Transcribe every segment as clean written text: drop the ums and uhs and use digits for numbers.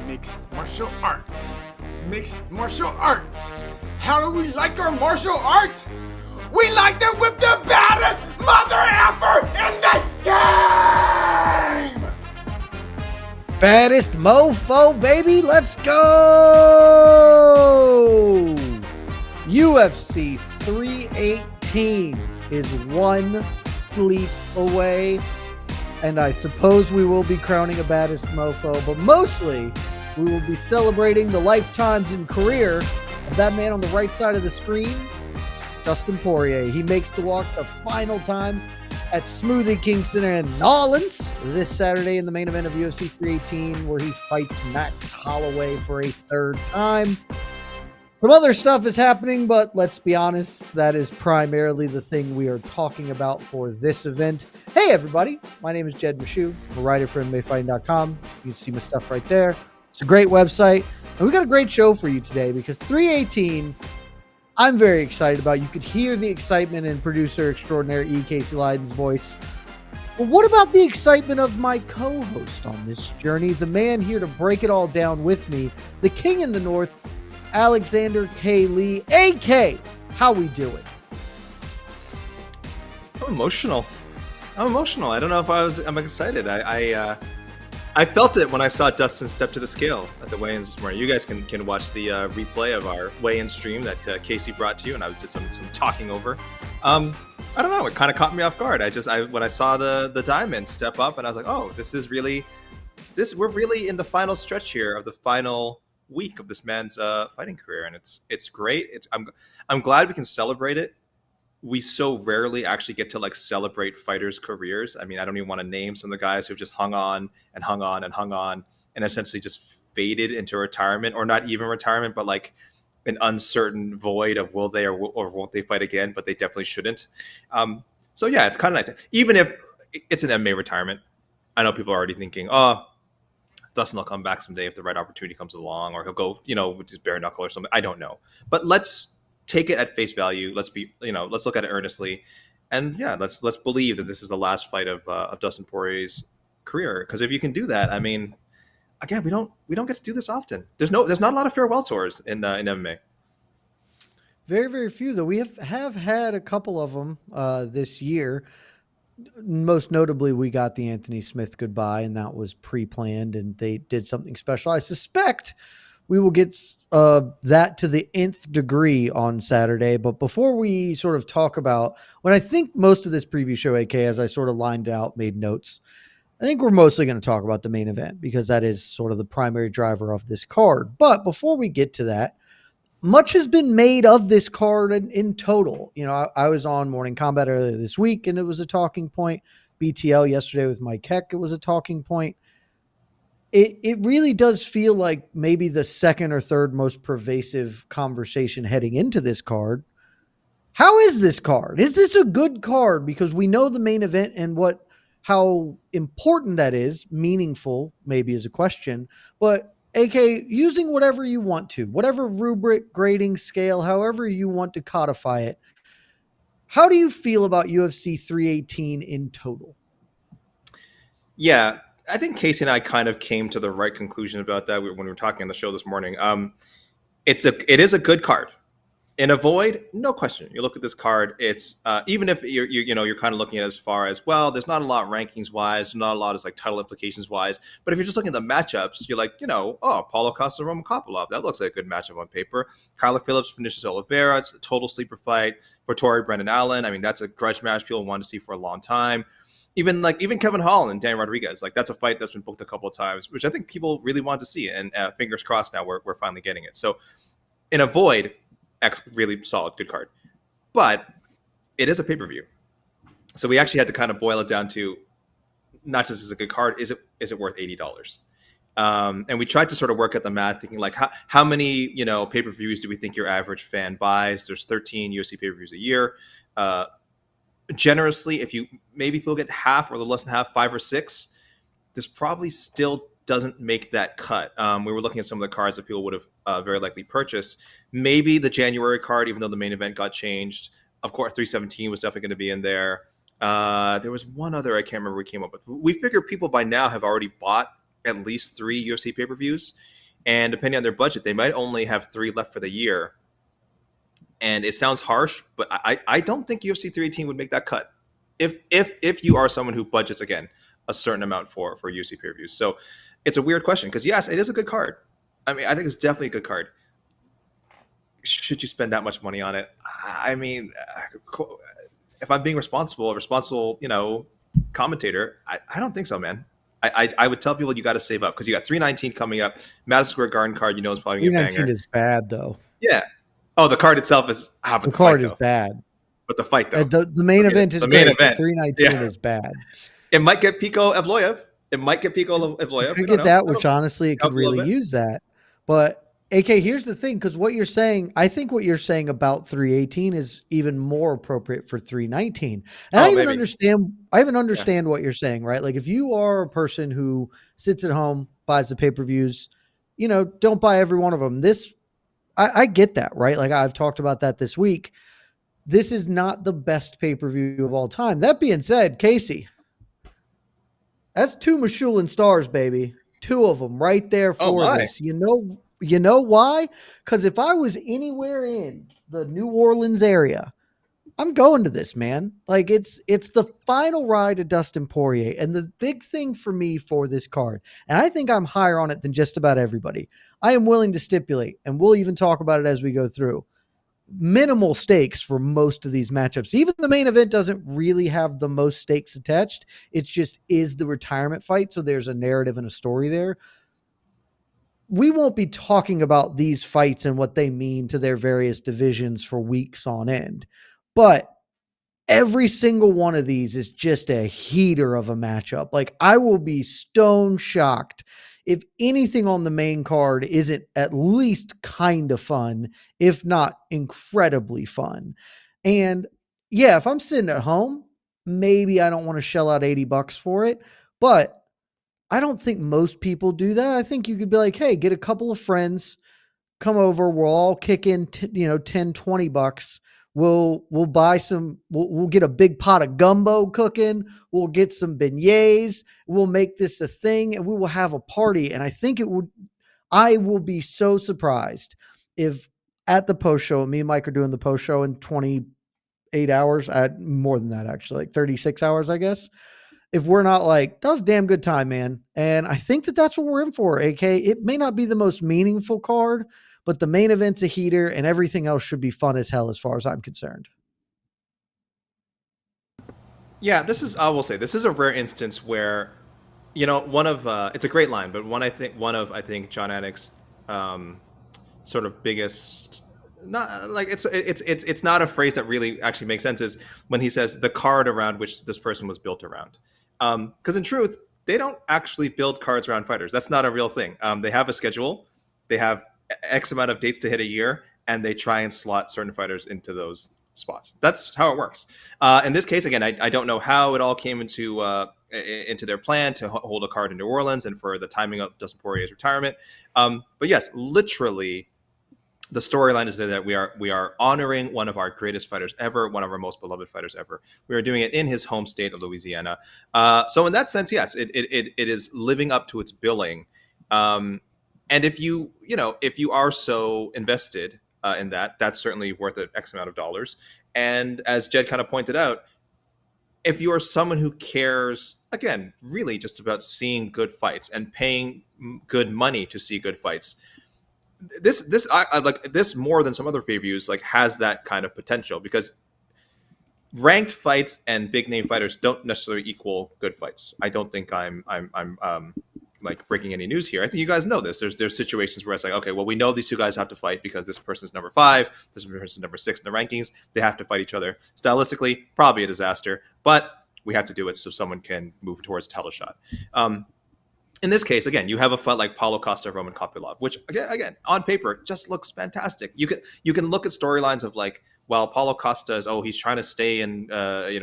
Mixed martial arts. Mixed martial arts. How do we like our martial arts? We like them with the baddest mother effer in the game! Baddest mofo, baby, let's go! UFC 318 is one sleep away, and I suppose we will be crowning a baddest mofo, but mostly we will be celebrating the lifetimes and career of that man on the right side of the screen, Dustin Poirier. He makes the walk the final time at Smoothie Kingston and Hollins this Saturday in the main event of UFC 318, where he fights Max Holloway for a third time. Some other stuff is happening, but let's be honest, that is primarily the thing we are talking about for this event. Hey, everybody. My name is Jed Meshew. I'm a writer for MMAfighting.com. You can see my stuff right there. It's a great website. And we got a great show for you today because 318, I'm very excited about. You could hear the excitement in producer extraordinaire E. Casey Lyden's voice. But what about the excitement of my co-host on this journey, the man here to break it all down with me, the king in the north, Alexander K. Lee, AK. How we doing? I'm emotional. I don't know if I'm excited. I felt it when I saw Dustin step to the scale at the weigh-ins this morning. You guys can watch the replay of our weigh-in stream that Casey brought to you, and I did some talking over. I don't know. It kind of caught me off guard. When I saw the diamond step up, and I was like, oh, we're really in the final stretch here of the final week of this man's fighting career, and it's great. I'm glad we can celebrate it. We so rarely actually get to celebrate fighters' careers. I mean, I don't even want to name some of the guys who've just hung on and hung on and hung on and essentially just faded into retirement, or not even retirement, but an uncertain void of will they or won't they fight again, but they definitely shouldn't. So yeah, it's kind of nice. Even if it's an MMA retirement, I know people are already thinking, oh, Dustin will come back someday if the right opportunity comes along, or he'll go, with his bare knuckle or something. I don't know, but let's take it at face value. Let's look at it earnestly, and yeah, let's believe that this is the last fight of Dustin Poirier's career. Because if you can do that, I mean, again, we don't get to do this often. There's not a lot of farewell tours in MMA. Very, very few, though. We have had a couple of them this year. Most notably, we got the Anthony Smith goodbye, and that was pre-planned, and they did something special. I suspect we will get that to the nth degree on Saturday. But before we sort of talk about when I think most of this preview show, AK, as I sort of lined out, made notes, I think we're mostly going to talk about the main event because that is sort of the primary driver of this card. But before we get to that, much has been made of this card in total. I was on Morning Combat earlier this week, and it was a talking point. BTL yesterday with Mike Heck, it was a talking point. It really does feel like maybe the second or third most pervasive conversation heading into this card. How is this card? Is this a good card? Because we know the main event and how important that is. Meaningful maybe is a question, but AK, using whatever you want to, whatever rubric, grading scale, however you want to codify it, how do you feel about UFC 318 in total? Yeah, I think Casey and I kind of came to the right conclusion about that when we were talking on the show this morning. It is a good card. In a void, no question. You look at this card, it's even if you're kind of looking at it as far as, well, there's not a lot rankings wise, not a lot as title implications wise. But if you're just looking at the matchups, you're like, Paulo Costa, Roman Kopylov, that looks like a good matchup on paper. Kyler Phillips finishes Oliveira, it's a total sleeper fight. Vettori, Brendan Allen, I mean, that's a grudge match people wanted to see for a long time. Even Kevin Holland and Dan Rodriguez, that's a fight that's been booked a couple of times, which I think people really want to see. And fingers crossed now we're finally getting it. So in a void, really solid, good card. But it is a pay-per-view. So we actually had to kind of boil it down to not just as a good card, is it worth $80? And we tried to sort of work at the math, thinking how many pay-per-views do we think your average fan buys? There's 13 UFC pay-per-views a year. Generously, if people get half or a little less than half, 5 or 6, this probably still doesn't make that cut. We were looking at some of the cards that people would have very likely purchased. Maybe the January card, even though the main event got changed, Of course, 317 was definitely going to be in there. There was one other I can't remember we came up with. We figure people by now have already bought at least 3 UFC pay-per-views, and depending on their budget, they might only have 3 left for the year. And it sounds harsh, but I don't think UFC 318 would make that cut. If you are someone who budgets, again, a certain amount for UFC pay-per-views. So it's a weird question because, yes, it is a good card. I mean, I think it's definitely a good card. Should you spend that much money on it? I mean, if I'm being responsible, commentator, I don't think so, man. I would tell people you got to save up because you got 319 coming up. Madison Square Garden card, is probably going to be a banger. 319 is bad, though. Yeah. Oh, the card itself is the card is bad. But the fight, though. The main event is great. 319 is bad. It might get Pico Evloev. I could get that, which honestly, it could really use that. But AK, here's the thing, because what you're saying, I think what you're saying about 318 is even more appropriate for 319. And I even understand what you're saying, right? Like if you are a person who sits at home, buys the pay-per-views, don't buy every one of them. I get that, right? Like I've talked about that this week. This is not the best pay-per-view of all time. That being said, Casey, that's 2 Michelin stars, baby. 2 of them right there for this. You know why? Because if I was anywhere in the New Orleans area, I'm going to this, man. Like it's the final ride of Dustin Poirier. And the big thing for me for this card, and I think I'm higher on it than just about everybody, I am willing to stipulate, and we'll even talk about it as we go through, minimal stakes for most of these matchups. Even the main event doesn't really have the most stakes attached. It's just is the retirement fight. So there's a narrative and a story there. We won't be talking about these fights and what they mean to their various divisions for weeks on end. But every single one of these is just a heater of a matchup. Like I will be stone shocked if anything on the main card isn't at least kind of fun, if not incredibly fun. And yeah, if I'm sitting at home, maybe I don't want to shell out $80 for it, but I don't think most people do that. I think you could be like, hey, get a couple of friends, come over, we'll all kick in, $10, $20. We'll buy some, we'll get a big pot of gumbo cooking. We'll get some beignets. We'll make this a thing and we will have a party. And I will be so surprised if at the post show, me and Mike are doing the post show in 28 hours, more than that, actually, like 36 hours, I guess. If we're not like, that was a damn good time, man. And I think that's what we're in for, AK. It may not be the most meaningful card, but the main event's a heater and everything else should be fun as hell as far as I'm concerned. Yeah, I will say, this is a rare instance where, it's a great line, but I think John Anik's sort of biggest, not like it's not a phrase that really actually makes sense, is when he says the card around which this person was built around. Because in truth, they don't actually build cards around fighters. That's not a real thing. They have a schedule. They have X amount of dates to hit a year, and they try and slot certain fighters into those spots. That's how it works. In this case, again, I don't know how it all came into their plan to hold a card in New Orleans and for the timing of Dustin Poirier's retirement. But yes, literally, the storyline is that we are honoring one of our greatest fighters ever, one of our most beloved fighters ever. We are doing it in his home state of Louisiana. So in that sense, yes, it is living up to its billing. And if you are so invested in that, that's certainly worth an X amount of dollars. And as Jed kind of pointed out, if you are someone who cares, again, really just about seeing good fights and paying good money to see good fights, I like this more than some other pay-per-views, like has that kind of potential, because ranked fights and big name fighters don't necessarily equal good fights. I don't think I'm like breaking any news here. I think you guys know this. There's situations where it's like, okay, well, we know these 2 guys have to fight because this person's number 5, this person's number 6 in the rankings. They have to fight each other. Stylistically, probably a disaster, but we have to do it so someone can move towards a title shot. In this case, again, you have a fight like Paulo Costa, Roman Kopylov, which again on paper just looks fantastic. You can look at storylines of like, well, Paulo Costa is, he's trying to stay in,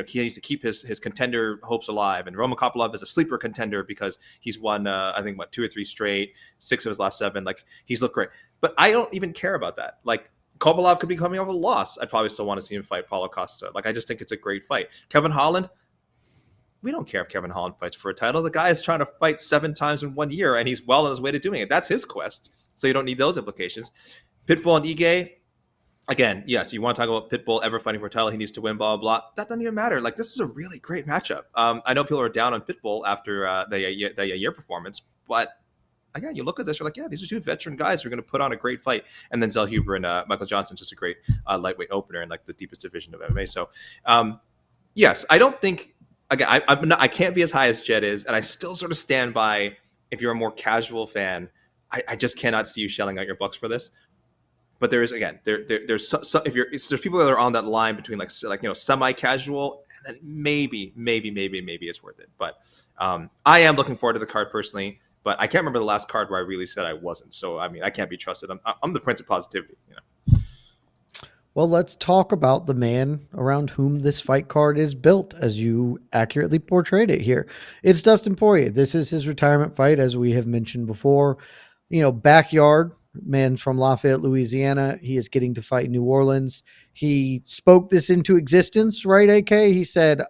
he needs to keep his contender hopes alive. And Roman Kopylov is a sleeper contender because he's won, 2 or 3 straight, 6 of his last 7. Like, he's looked great. But I don't even care about that. Like, Kopylov could be coming off a loss. I'd probably still want to see him fight Paulo Costa. Like, I just think it's a great fight. Kevin Holland, we don't care if Kevin Holland fights for a title. The guy is trying to fight 7 times in 1 year, and he's well on his way to doing it. That's his quest. So you don't need those implications. Pitbull and Ige, again, yes, you want to talk about Pitbull ever fighting for a title, he needs to win, blah, blah, blah. That doesn't even matter. Like, this is a really great matchup. I know people are down on Pitbull after the year performance, but again, you look at this, you're like, yeah, these are 2 veteran guys who are going to put on a great fight. And then Zell Huber and Michael Johnson, just a great lightweight opener in like the deepest division of MMA. So, yes, I don't think, again, I can't be as high as Jed is, and I still sort of stand by, if you're a more casual fan, I just cannot see you shelling out your bucks for this. But there is, again, there's there's people that are on that line between like semi-casual and then maybe it's worth it. But I am looking forward to the card personally. But I can't remember the last card where I really said I wasn't. So I mean, I can't be trusted. I'm the prince of positivity. Well, let's talk about the man around whom this fight card is built, as you accurately portrayed it here. It's Dustin Poirier. This is his retirement fight, as we have mentioned before. Backyard, man from Lafayette, Louisiana. He is getting to fight New Orleans. He spoke this into existence, right, AK? He said,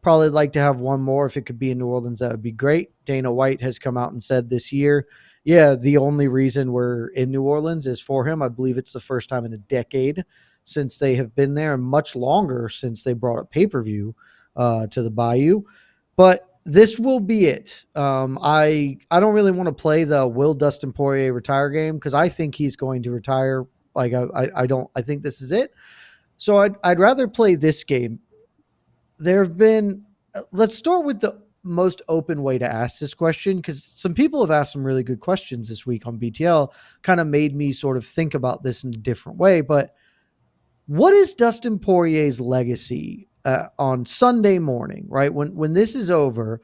probably like to have one more. If it could be in New Orleans, that would be great. Dana White has come out and said this year, yeah, the only reason we're in New Orleans is for him. I believe it's the first time in a decade since they have been there, and much longer since they brought a pay-per-view to the Bayou. But this will be it. I don't really want to play the will Dustin Poirier retire game, because I think he's going to retire. Like I think this is it. So I'd rather play this game. Let's start with the most open way to ask this question, because some people have asked some really good questions this week on BTL, kind of made me sort of think about this in a different way. But what is Dustin Poirier's legacy on Sunday morning, right? When this is over,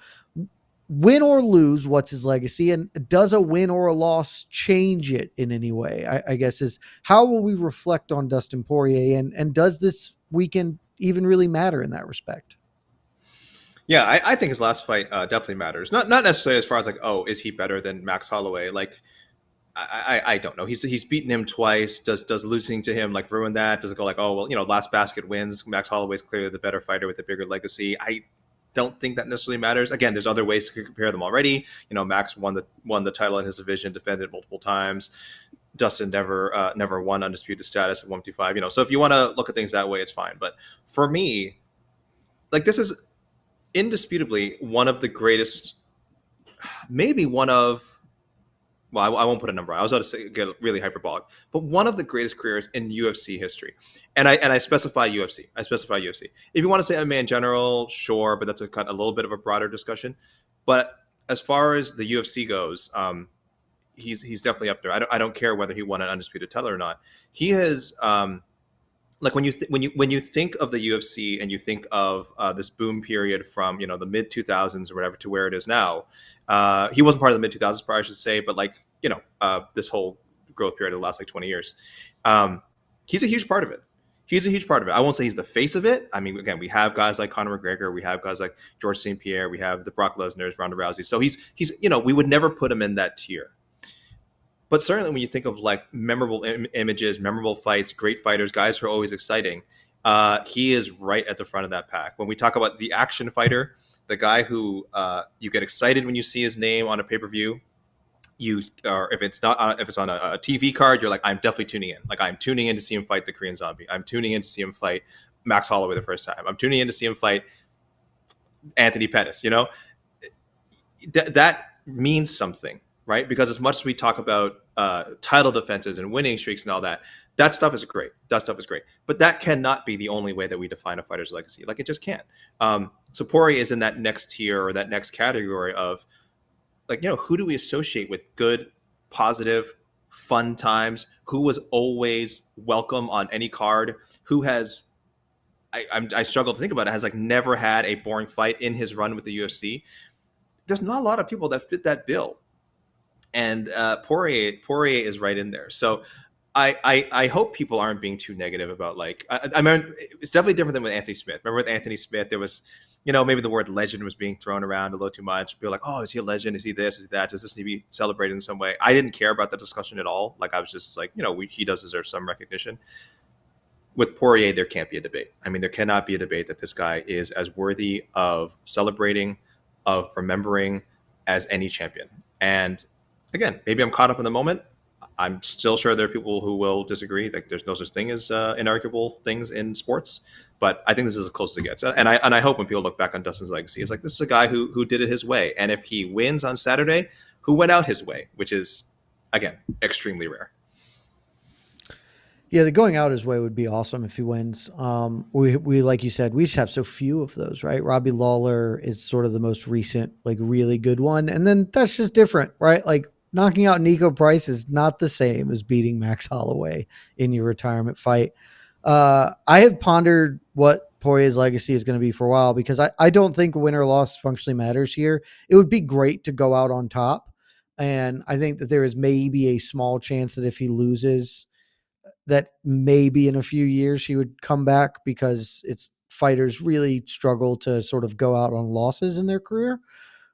win or lose, what's his legacy? And does a win or a loss change it in any way? I guess is how will we reflect on Dustin Poirier, and does this weekend even really matter in that respect? Yeah, I think his last fight definitely matters. Not necessarily as far as like, oh, is he better than Max Holloway? Like, I don't know. He's beaten him twice. Does losing to him like ruin that? Does it go like, oh well, last basket wins. Max Holloway's clearly the better fighter with a bigger legacy. I don't think that necessarily matters. Again, there's other ways to compare them already. Max won the title in his division, defended multiple times. Dustin never won undisputed status at 155. So if you want to look at things that way, it's fine. But for me, like, this is indisputably one of the greatest, maybe one of, well, I won't put a number on. I was about to say, get really hyperbolic, but one of the greatest careers in UFC history. And I specify UFC. If you want to say MMA in general, sure, but that's a little bit of a broader discussion. But as far as the UFC goes, he's definitely up there. I don't care whether he won an undisputed title or not. He has, like, when you think of the UFC and you think of this boom period from the mid 2000s or whatever to where it is now, he wasn't part of the mid 2000s prior, I should say, but this whole growth period of the last 20 years, he's a huge part of it. I won't say he's the face of it. I mean, again, we have guys like Conor McGregor, we have guys like George St. Pierre, we have the Brock Lesnar's, Ronda Rousey. So he's we would never put him in that tier. But certainly when you think of like memorable images, memorable fights, great fighters, guys who are always exciting, he is right at the front of that pack. When we talk about the action fighter, the guy who you get excited when you see his name on a pay-per-view, if it's on a TV card, you're like, I'm definitely tuning in. Like, I'm tuning in to see him fight the Korean Zombie. I'm tuning in to see him fight Max Holloway the first time. I'm tuning in to see him fight Anthony Pettis. That means something. Right? Because as much as we talk about title defenses and winning streaks and all that, that stuff is great. But that cannot be the only way that we define a fighter's legacy. Like, it just can't. So Poirier is in that next tier or that next category of, like, who do we associate with good, positive, fun times? Who was always welcome on any card? Who has, I struggle to think about it, has like never had a boring fight in his run with the UFC? There's not a lot of people that fit that bill. And Poirier is right in there. So I hope people aren't being too negative about, like, I mean, it's definitely different than with Anthony Smith. Remember with Anthony Smith, there was, maybe the word legend was being thrown around a little too much. People were like, oh, is he a legend? Is he this? Is he that? Does this need to be celebrated in some way? I didn't care about that discussion at all. Like, I was just like, he does deserve some recognition. With Poirier, there can't be a debate. I mean, there cannot be a debate that this guy is as worthy of celebrating, of remembering as any champion. And again, maybe I'm caught up in the moment. I'm still sure there are people who will disagree. Like, there's no such thing as inarguable things in sports, but I think this is as close as it gets. And I hope when people look back on Dustin's legacy, it's like, this is a guy who did it his way. And if he wins on Saturday, who went out his way, which is, again, extremely rare. Yeah, the going out his way would be awesome if he wins. We like you said, we just have so few of those, right? Robbie Lawler is sort of the most recent, like, really good one. And then that's just different, right? Like, knocking out Nico Price is not the same as beating Max Holloway in your retirement fight. I have pondered what Poirier's legacy is going to be for a while, because I don't think win or loss functionally matters here. It would be great to go out on top. And I think that there is maybe a small chance that if he loses, that maybe in a few years he would come back, because fighters really struggle to sort of go out on losses in their career.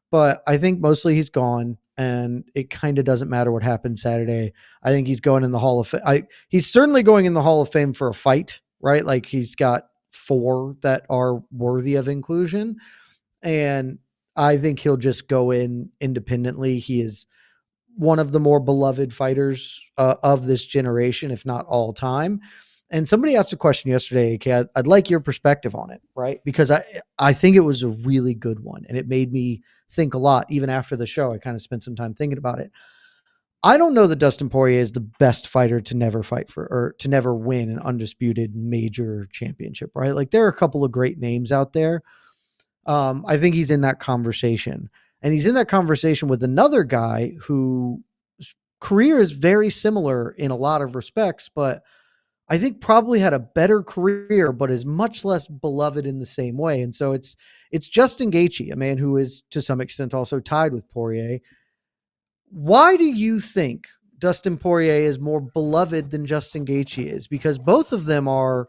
But I think mostly he's gone, and it kind of doesn't matter what happens Saturday. I think he's going in the Hall of Fame. He's certainly going in the Hall of Fame for a fight, right? Like, he's got 4 that are worthy of inclusion. And I think he'll just go in independently. He is one of the more beloved fighters of this generation, if not all time. And somebody asked a question yesterday, AK, I'd like your perspective on it, right? Because I think it was a really good one, and it made me think a lot. Even after the show, I kind of spent some time thinking about it. I don't know that Dustin Poirier is the best fighter to never fight for, or to never win an undisputed major championship, right? Like, there are a couple of great names out there. I think he's in that conversation. And he's in that conversation with another guy whose career is very similar in a lot of respects, but I think probably had a better career, but is much less beloved in the same way. And so it's Justin Gaethje, a man who is to some extent also tied with Poirier. Why do you think Dustin Poirier is more beloved than Justin Gaethje is? Because both of them are,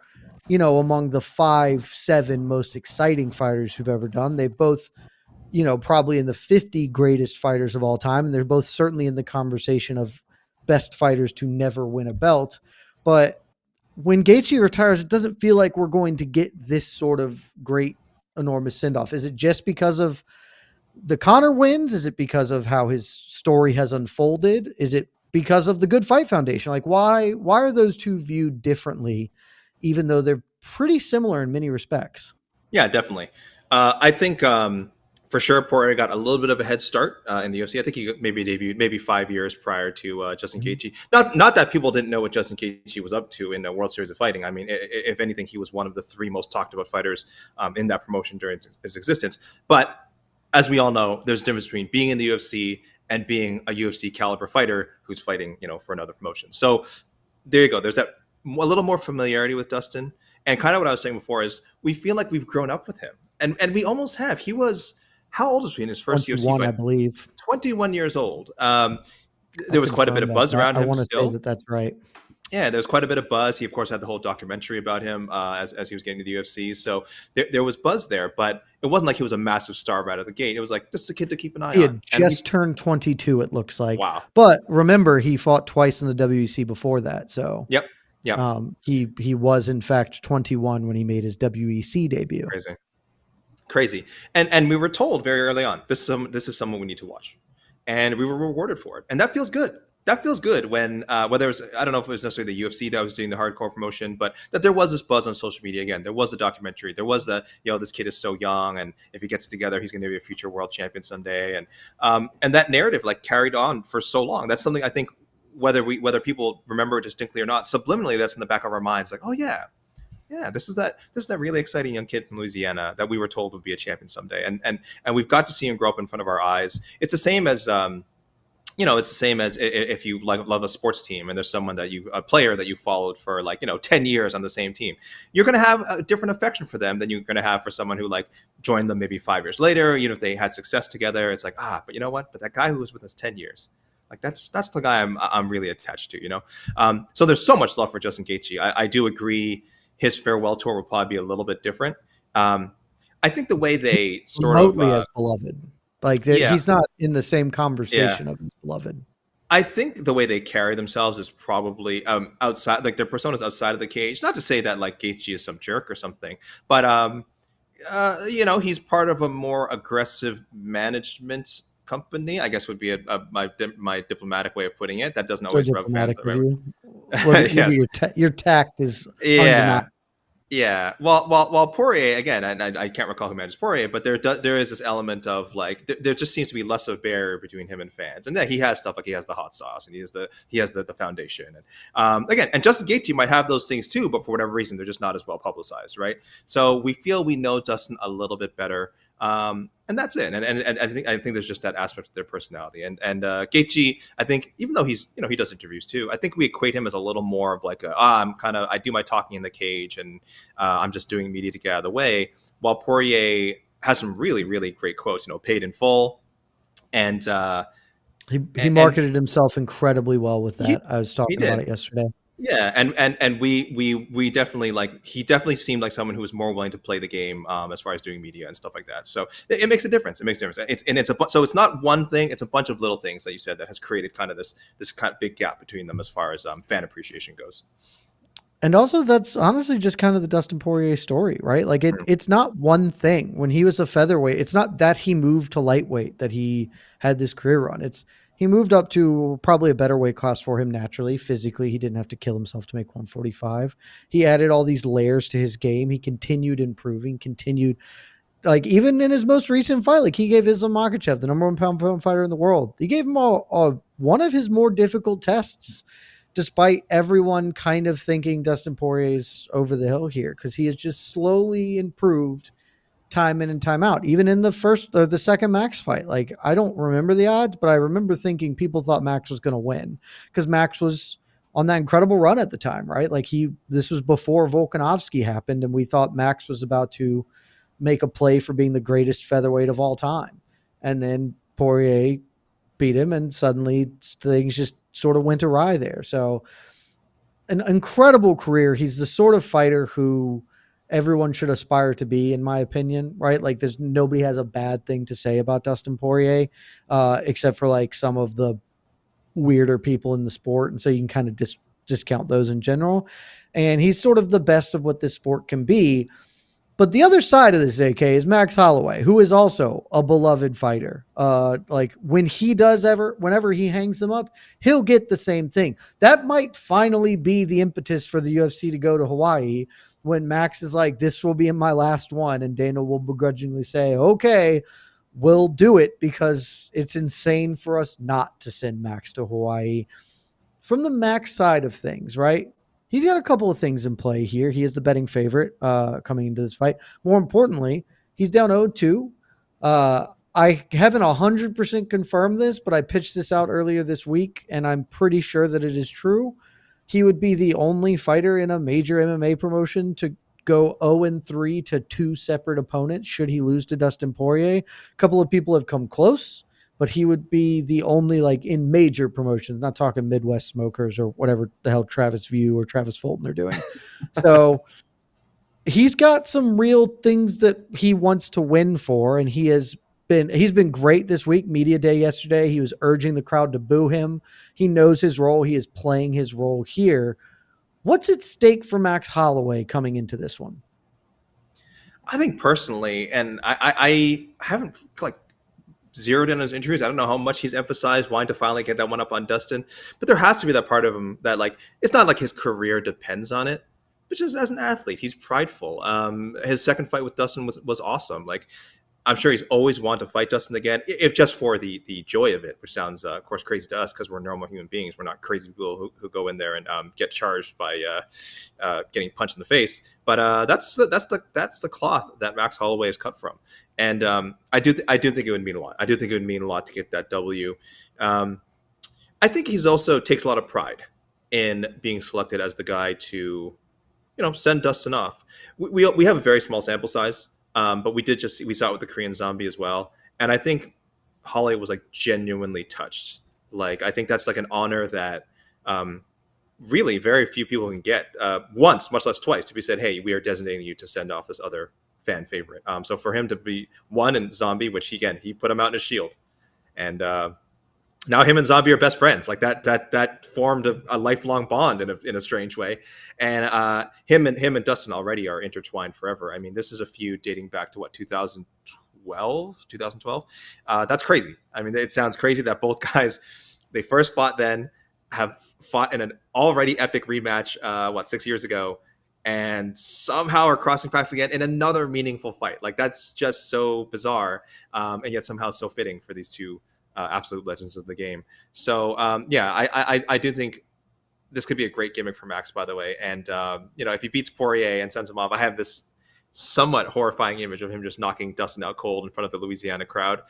among the 5-7 most exciting fighters who've ever done. They both, probably in the 50 greatest fighters of all time. And they're both certainly in the conversation of best fighters to never win a belt. But when Gaethje retires, it doesn't feel like we're going to get this sort of great, enormous send-off. Is it just because of the Conor wins? Is it because of how his story has unfolded? Is it because of the Good Fight Foundation? Like, why are those two viewed differently, even though they're pretty similar in many respects? Yeah, definitely. I think for sure Poirier got a little bit of a head start in the UFC. I think he maybe debuted maybe 5 years prior to Justin Gaethje. Not that people didn't know what Justin Gaethje was up to in the World Series of Fighting. I mean, if anything, he was one of the 3 most talked about fighters in that promotion during his existence. But as we all know, there's a difference between being in the UFC and being a UFC caliber fighter who's fighting, for another promotion. So there you go. There's that a little more familiarity with Dustin. And kind of what I was saying before is we feel like we've grown up with him. And we almost have. He was, how old was he in his first UFC fight? I believe. 21 years old. There was quite a bit of buzz around him I want to still. say that's right. Yeah, there was quite a bit of buzz. He, of course, had the whole documentary about him as he was getting to the UFC. So there was buzz there, but it wasn't like he was a massive star right out of the gate. It was like, this is a kid to keep an eye on. He had just turned 22, it looks like. Wow. But remember, he fought twice in the WEC before that. So Yep. Yeah. He was, in fact, 21 when he made his WEC debut. Crazy. And we were told very early on, this is someone we need to watch. And we were rewarded for it. And that feels good. That feels good when, whether it was, I don't know if it was necessarily the UFC that was doing the hardcore promotion, but that there was this buzz on social media again. There was a documentary. There was this kid is so young, and if he gets together, he's going to be a future world champion someday. And that narrative carried on for so long. That's something I think, whether people remember it distinctly or not, subliminally, that's in the back of our minds. Like, oh yeah, this is that really exciting young kid from Louisiana that we were told would be a champion someday. And we've got to see him grow up in front of our eyes. It's the same as, it's the same as if you love a sports team and there's a player that you followed for 10 years on the same team. You're going to have a different affection for them than you're going to have for someone who joined them maybe 5 years later. If they had success together, it's like, but you know what? But that guy who was with us 10 years, that's the guy I'm really attached to, So there's so much love for Justin Gaethje. I do agree his farewell tour will probably be a little bit different. I I think the way they sort of remotely as beloved. Like yeah, he's not in the same yeah. conversation of his beloved. I think the way they carry themselves is probably outside, like their personas outside of the cage. Not to say that like Gaethje is some jerk or something, but he's part of a more aggressive management company, I guess would be my diplomatic way of putting it. That doesn't So always rub fans diplomatic the of right way. you. Look at you, Yes. your tact is undeniable. Yeah. Yeah, while Poirier again, I can't recall who manages Poirier, but there is this element of like there just seems to be less of a barrier between him and fans, and then he has stuff like he has the hot sauce and he has the foundation, and again, and Justin Gaethje might have those things too, but for whatever reason they're just not as well publicized, right? So we feel we know Dustin a little bit better, and that's it. And I think there's just that aspect of their personality, and Gaethje, I think even though he's he does interviews too, I think we equate him as a little more of like I do my talking in the cage and I'm just doing media to get out of the way. While Poirier has some really, really great quotes, paid in full. And he marketed himself incredibly well with that. I was talking did. about it yesterday. Yeah, and we definitely he definitely seemed like someone who was more willing to play the game as far as doing media and stuff like that. So it makes a difference. It makes a difference. So it's not one thing. It's a bunch of little things that you said that has created kind of this kind of big gap between them as far as fan appreciation goes. And also, that's honestly just kind of the Dustin Poirier story, right? Like it's not one thing. When he was a featherweight, it's not that he moved to lightweight that he had this career run. It's he moved up to probably a better weight class for him naturally. Physically, he didn't have to kill himself to make 145. He added all these layers to his game. He continued improving, like even in his most recent fight, like he gave Islam Makhachev, the number one pound fighter in the world. He gave him one of his more difficult tests, despite everyone kind of thinking Dustin Poirier's over the hill here, because he has just slowly improved time in and time out. Even in the first or the second Max fight, like I don't remember the odds, but I remember thinking people thought Max was going to win because Max was on that incredible run at the time, right? Like this was before Volkanovski happened, and we thought Max was about to make a play for being the greatest featherweight of all time. And then Poirier beat him, and suddenly things just sort of went awry there. So an incredible career. He's the sort of fighter who everyone should aspire to be, in my opinion, right? Like nobody has a bad thing to say about Dustin Poirier, except for like some of the weirder people in the sport. And so you can kind of discount those in general. And he's sort of the best of what this sport can be. But the other side of this, AK, is Max Holloway, who is also a beloved fighter. Like whenever he hangs them up, he'll get the same thing. That might finally be the impetus for the UFC to go to Hawaii when Max is like, this will be my last one. And Dana will begrudgingly say, okay, we'll do it because it's insane for us not to send Max to Hawaii. From the Max side of things, right? He's got a couple of things in play here. He is the betting favorite coming into this fight. More importantly, he's down 0-2. I haven't 100% confirmed this, but I pitched this out earlier this week, and I'm pretty sure that it is true. He would be the only fighter in a major MMA promotion to go 0-3 to two separate opponents should he lose to Dustin Poirier. A couple of people have come close, but he would be the only, like, in major promotions, not talking Midwest Smokers or whatever the hell Travis View or Travis Fulton are doing. So he's got some real things that he wants to win for, and he's been great this week. Media day yesterday, he was urging the crowd to boo him. He knows his role. He is playing his role here. What's at stake for Max Holloway coming into this one? I think personally, and I haven't like zeroed in on his injuries. I don't know how much he's emphasized wanting to finally get that one up on Dustin, but there has to be that part of him that, like, it's not like his career depends on it, but just as an athlete, he's prideful. His second fight with Dustin was awesome. Like, I'm sure he's always wanted to fight Dustin again, if just for the joy of it, which sounds, of course, crazy to us because we're normal human beings. We're not crazy people who go in there and get charged by getting punched in the face. But that's the cloth that Max Holloway is cut from, and I do think it would mean a lot. I do think it would mean a lot to get that W. I think he's also takes a lot of pride in being selected as the guy to, send Dustin off. We have a very small sample size. But we saw it with the Korean Zombie as well. And I think Holloway was, like, genuinely touched. Like, I think that's like an honor that really very few people can get once, much less twice, to be said, hey, we are designating you to send off this other fan favorite. So for him to be one in Zombie, which he put him out in a shield, and now him and Zombie are best friends. Like that formed a lifelong bond in a strange way. And him and Dustin already are intertwined forever. I mean, this is a feud dating back to 2012. That's crazy. I mean, it sounds crazy that both guys, they first fought then, have fought in an already epic rematch 6 years ago, and somehow are crossing paths again in another meaningful fight. Like, that's just so bizarre, and yet somehow so fitting for these two absolute legends of the game. So I do think this could be a great gimmick for Max, by the way. And if he beats Poirier and sends him off, I have this somewhat horrifying image of him just knocking Dustin out cold in front of the Louisiana crowd.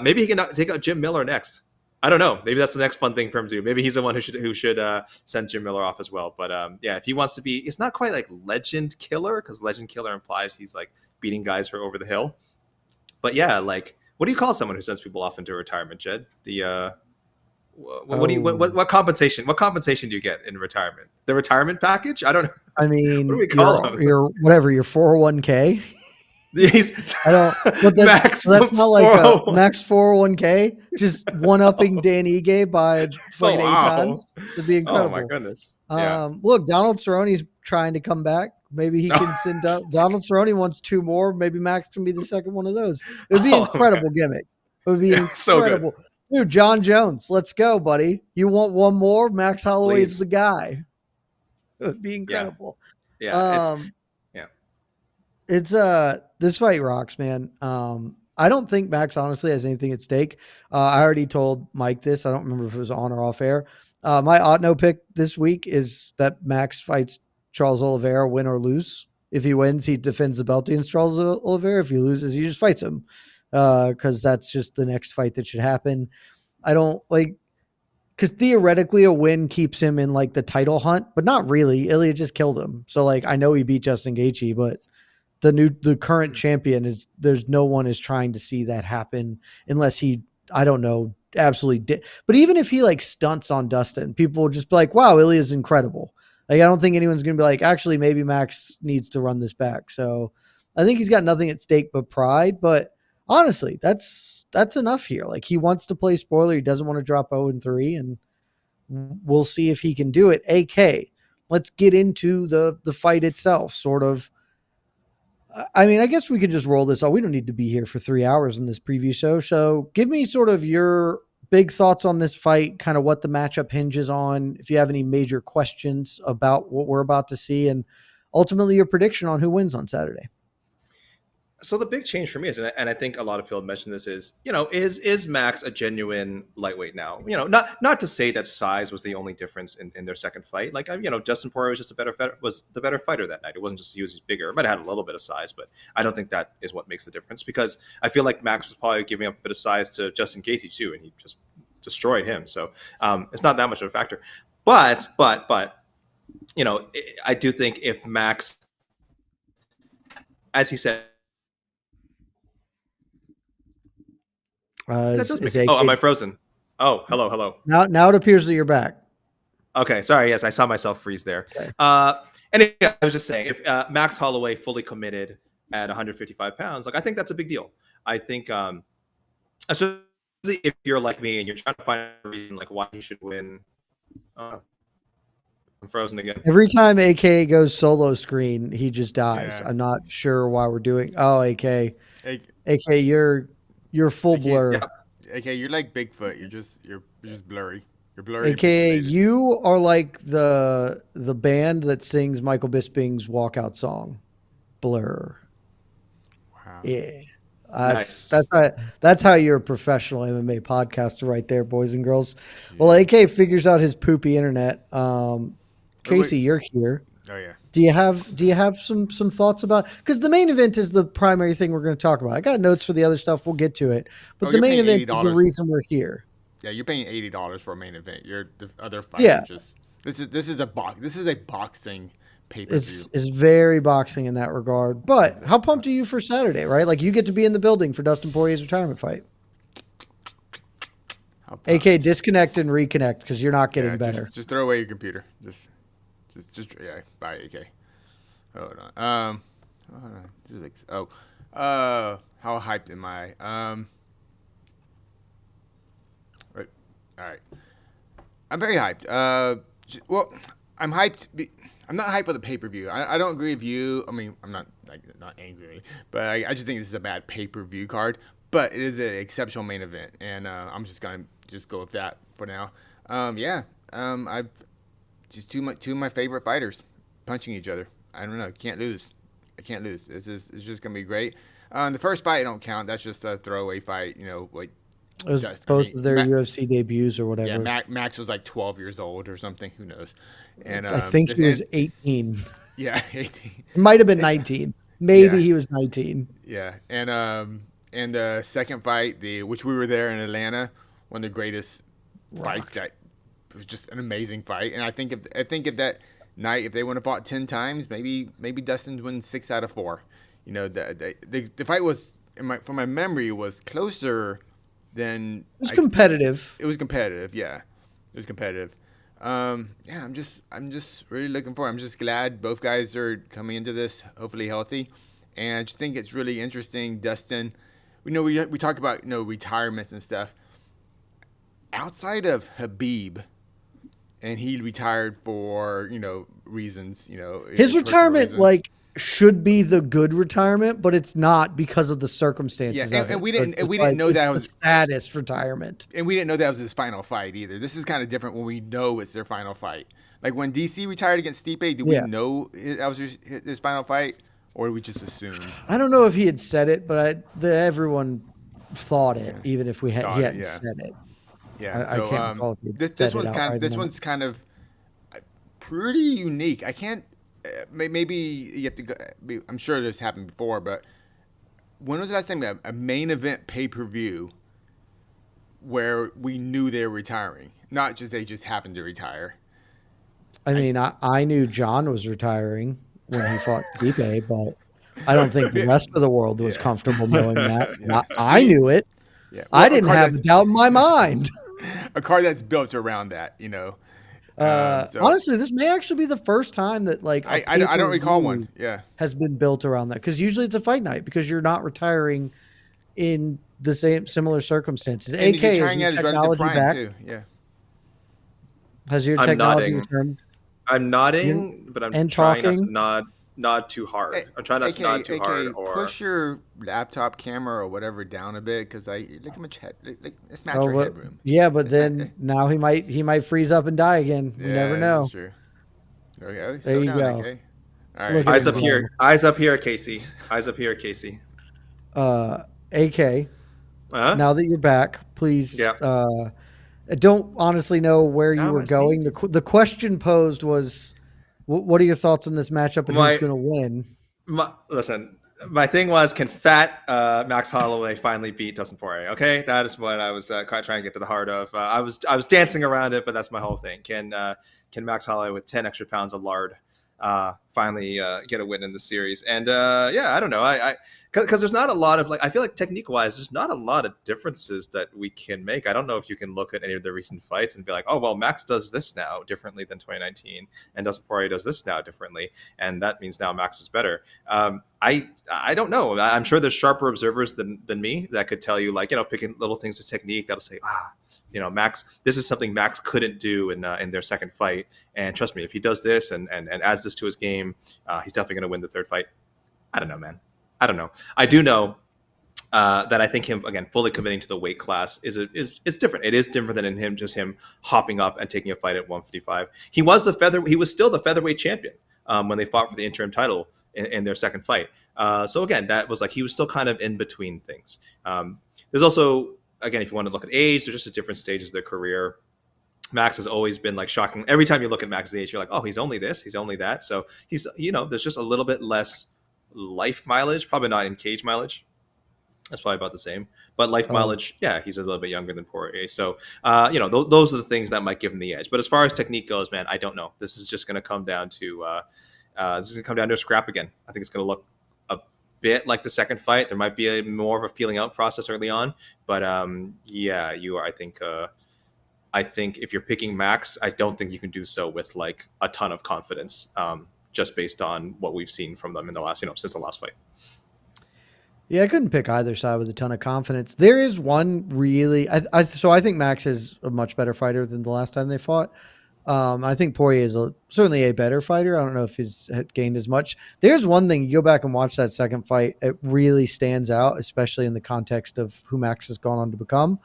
Maybe he can take out Jim Miller next. I don't know. Maybe that's the next fun thing for him to do. Maybe he's the one who should send Jim Miller off as well. But if he wants to be, it's not quite like legend killer, because legend killer implies he's like beating guys who are over the hill. But yeah, like, what do you call someone who sends people off into retirement, Jed? What compensation? What compensation do you get in retirement? The retirement package? I don't know. I mean, what do we call them? Your 401k. I don't. But that's not like a max 401k. Just one-upping Dan Ige by fucking 8 times. It'd be incredible. Oh my goodness. Yeah. Look, Donald Cerrone's trying to come back. Maybe he can send Donald Cerrone wants 2 more. Maybe Max can be the second one of those. It would be an incredible gimmick. It would be incredible. So good. Dude, John Jones, let's go, buddy. You want one more? Max Holloway is the guy. It would be incredible. Yeah. It's this fight rocks, man. I don't think Max honestly has anything at stake. I already told Mike this. I don't remember if it was on or off air. My Otno pick this week is that Max fights Charles Oliveira, win or lose. If he wins, he defends the belt against Charles Oliveira. If he loses, he just fights him. Because that's just the next fight that should happen. I don't because theoretically a win keeps him in like the title hunt, but not really. Ilya just killed him. So like, I know he beat Justin Gaethje, but the current champion there's no one is trying to see that happen unless he, I don't know, absolutely did. But even if he like stunts on Dustin, people will just be like, wow, Ilya's incredible. Like, I don't think anyone's going to be like, actually, maybe Max needs to run this back. So I think he's got nothing at stake but pride, but honestly, that's enough here. Like, he wants to play spoiler. He doesn't want to drop 0-3, and we'll see if he can do it. AK, let's get into the fight itself, sort of. I mean, I guess we could just roll this off. We don't need to be here for 3 hours in this preview show. So give me sort of your big thoughts on this fight, kind of what the matchup hinges on, if you have any major questions about what we're about to see, and ultimately your prediction on who wins on Saturday. So the big change for me is, and I think a lot of people mentioned this, is Max a genuine lightweight now? Not to say that size was the only difference in their second fight. Like, Dustin Poirier was just the better fighter that night. It wasn't just he was bigger. It might have had a little bit of size, but I don't think that is what makes the difference, because I feel like Max was probably giving up a bit of size to Justin Gaethje too, and he just destroyed him. So it's not that much of a factor. But I do think if Max, as he said. Am I frozen? Oh, hello. Now it appears that you're back. Okay, sorry. Yes, I saw myself freeze there. Okay. And I was just saying, if Max Holloway fully committed at 155 pounds, like, I think that's a big deal. I think, especially if you're like me and you're trying to find a reason like why he should win. I'm frozen again. Every time AK goes solo screen, he just dies. Yeah. I'm not sure why we're doing. Oh, AK, you're full blur. Yeah. Okay, you're like Bigfoot. You're just blurry. You're blurry. AKA you are like the band that sings Michael Bisping's walkout song, Blur. Wow. Yeah. Nice. That's how you're a professional MMA podcaster right there, boys and girls. Yeah. Well, AK figures out his poopy internet. Casey, you're here. Oh yeah. Do you have some thoughts about, because the main event is the primary thing we're going to talk about. I got notes for the other stuff. We'll get to it. But the main event is the reason we're here. Yeah, you're paying $80 for a main event. The other fights are just this is a boxing pay-per-view. It's very boxing in that regard. But how pumped are you for Saturday, right? Like, you get to be in the building for Dustin Poirier's retirement fight. AK, disconnect and reconnect, because you're not getting better. Just throw away your computer. Just bye, AK. Hold on. This is how hyped am I? Right. All right. I'm very hyped. Well, I'm hyped. I'm not hyped for the pay-per-view. I don't agree with you. I mean, I'm not angry, but I just think this is a bad pay-per-view card. But it is an exceptional main event, and I'm just gonna go with that for now. I've just two of my favorite fighters punching each other. I don't know. Can't lose. I can't lose. It's just gonna be great. The first fight I don't count. That's just a throwaway fight. Like. It was both of their UFC debuts or whatever. Yeah, Max was like 12 years old or something. Who knows? And I think he was 18. Yeah, 18. It might have been 19. Maybe he was 19. Yeah, and the second fight, which we were there in Atlanta, one of the greatest fights. That was just an amazing fight. And I think if that night, if they would have fought 10 times, maybe Dustin wins 6 out of 4. The fight was, from my memory, was closer. Then it was competitive. It was competitive, yeah. It was competitive. I'm just really looking forward. I'm just glad both guys are coming into this hopefully healthy, and I just think it's really interesting. Dustin, we talk about retirements and stuff. Outside of Habib, and he retired for reasons. His retirement reasons. Should be the good retirement, but it's not because of the circumstances. Yeah, and we didn't know that was the saddest retirement, and we didn't know that was his final fight either. This is kind of different when we know it's their final fight. Like when DC retired against Stipe, did we know that was his final fight, or did we just assume? I don't know if he had said it, but everyone thought it, even if he hadn't said it. Yeah, I can't recall if he this one's kind of pretty unique. I can't. Maybe you have to go. I'm sure this happened before, but when was the last time a main event pay-per-view where we knew they were retiring? Not just they just happened to retire. I mean, I knew John was retiring when he fought Stipe, but I don't think the rest of the world was comfortable knowing that. Yeah. I knew it. Yeah. Well, I didn't have a doubt in my mind. A card that's built around that, honestly, this may actually be the first time that I don't recall one. Yeah, has been built around that, because usually it's a fight night because you're not retiring in the similar circumstances. And AK, is your technology back? Too. Yeah. Has your technology returned? I'm nodding, but I'm trying not to nod too hard. I'm trying not to nod too hard. Or push your laptop camera or whatever down a bit, because look at my chat. Let's match your headroom. Yeah, but then now he might freeze up and die again. You never know. That's true. Okay, there you go. AK. All right. Eyes up here. Eyes up here, Casey. Eyes up here, Casey. AK. Now that you're back, please. Yeah. I don't honestly know where you were going. The question posed was, what are your thoughts on this matchup and who's going to win? My thing was, can fat Max Holloway finally beat Dustin Poirier? Okay, that is what I was trying to get to the heart of. I was dancing around it, but that's my whole thing. Can Max Holloway with 10 extra pounds of lard finally get a win in the series? And I don't know. Because there's not a lot of I feel like technique-wise, there's not a lot of differences that we can make. I don't know if you can look at any of the recent fights and be like, oh, well, Max does this now differently than 2019, and Dustin Poirier does this now differently, and that means now Max is better. I don't know. I'm sure there's sharper observers than me that could tell you, picking little things of technique that'll say, Max, this is something Max couldn't do in their second fight, and trust me, if he does this and adds this to his game, he's definitely going to win the third fight. I don't know, man. I don't know. I do know that I think him, again, fully committing to the weight class is different. It is different than him hopping up and taking a fight at 155. He was still the featherweight champion when they fought for the interim title in their second fight. So again, that was he was still kind of in between things. There's also, again, if you want to look at age, there's just at different stages of their career. Max has always been shocking. Every time you look at Max's age, you're like, oh, he's only this, he's only that. So he's, there's just a little bit less life mileage, probably not in cage mileage. That's probably about the same, but life mileage, yeah, he's a little bit younger than Poirier. So, those are the things that might give him the edge. But as far as technique goes, man, I don't know. This is just going to come down to a scrap again. I think it's going to look a bit like the second fight. There might be more of a feeling out process early on, but you are. I think if you're picking Max, I don't think you can do so with a ton of confidence. just based on what we've seen from them in the last, since the last fight. Yeah, I couldn't pick either side with a ton of confidence. There is one really, so I think Max is a much better fighter than the last time they fought. I think Poirier is certainly a better fighter. I don't know if he's gained as much. There's one thing, you go back and watch that second fight, it really stands out, especially in the context of who Max has gone on to become.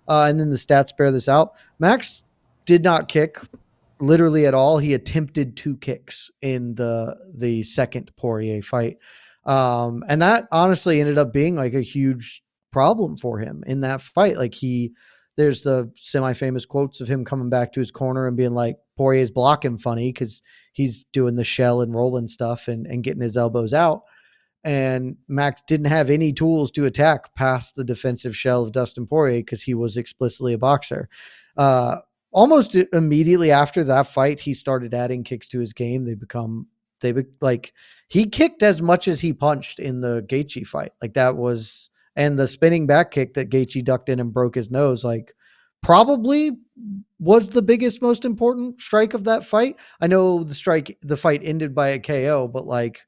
And then the stats bear this out. Max did not kick literally at all. He attempted 2 kicks in the second Poirier fight. And that honestly ended up being like a huge problem for him in that fight. Like there's the semi-famous quotes of him coming back to his corner and being like, Poirier's blocking funny because he's doing the shell and rolling stuff and getting his elbows out. And Max didn't have any tools to attack past the defensive shell of Dustin Poirier because he was explicitly a boxer. Almost immediately after that fight, he started adding kicks to his game. He kicked as much as he punched in the Gaethje fight. Like that was, and the spinning back kick that Gaethje ducked in and broke his nose, like probably was the biggest, most important strike of that fight. I know the fight ended by a KO, but like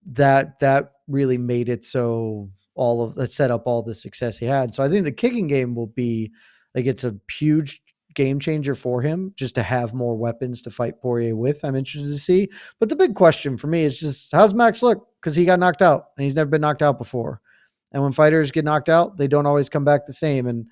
that really made it so that set up all the success he had. So I think the kicking game will be like, it's a huge game changer for him just to have more weapons to fight Poirier with. I'm interested to see. But the big question for me is just, how's Max look? Because he got knocked out and he's never been knocked out before. And when fighters get knocked out, they don't always come back the same. And,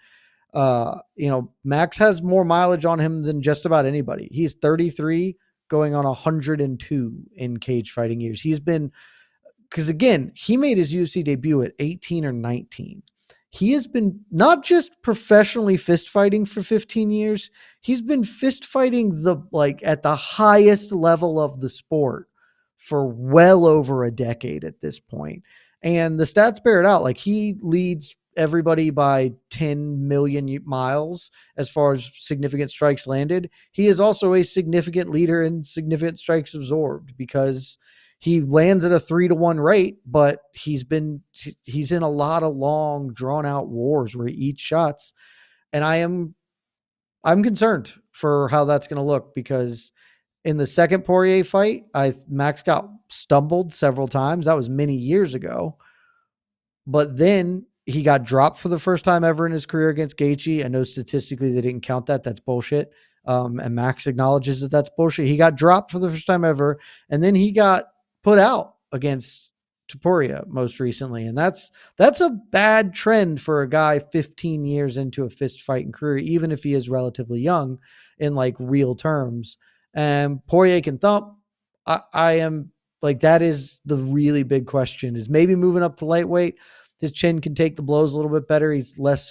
Max has more mileage on him than just about anybody. He's 33 going on 102 in cage fighting years. Because again, he made his UFC debut at 18 or 19. He has been not just professionally fist fighting for 15 years. He's been fist fighting at the highest level of the sport for well over a decade at this point. And the stats bear it out. Like he leads everybody by 10 million miles as far as significant strikes landed. He is also a significant leader in significant strikes absorbed because he lands at a 3-to-1 rate, but he's in a lot of long drawn out wars where he eats shots. And I'm concerned for how that's going to look because in the second Poirier fight, Max got stumbled several times. That was many years ago, but then he got dropped for the first time ever in his career against Gaethje. I know statistically they didn't count that. That's bullshit. And Max acknowledges that that's bullshit. He got dropped for the first time ever. And then he got put out against Poirier most recently. And that's a bad trend for a guy 15 years into a fist fighting career, even if he is relatively young in like real terms. And Poirier can thump. I am like, that is the really big question, is maybe moving up to lightweight. His chin can take the blows a little bit better. He's less,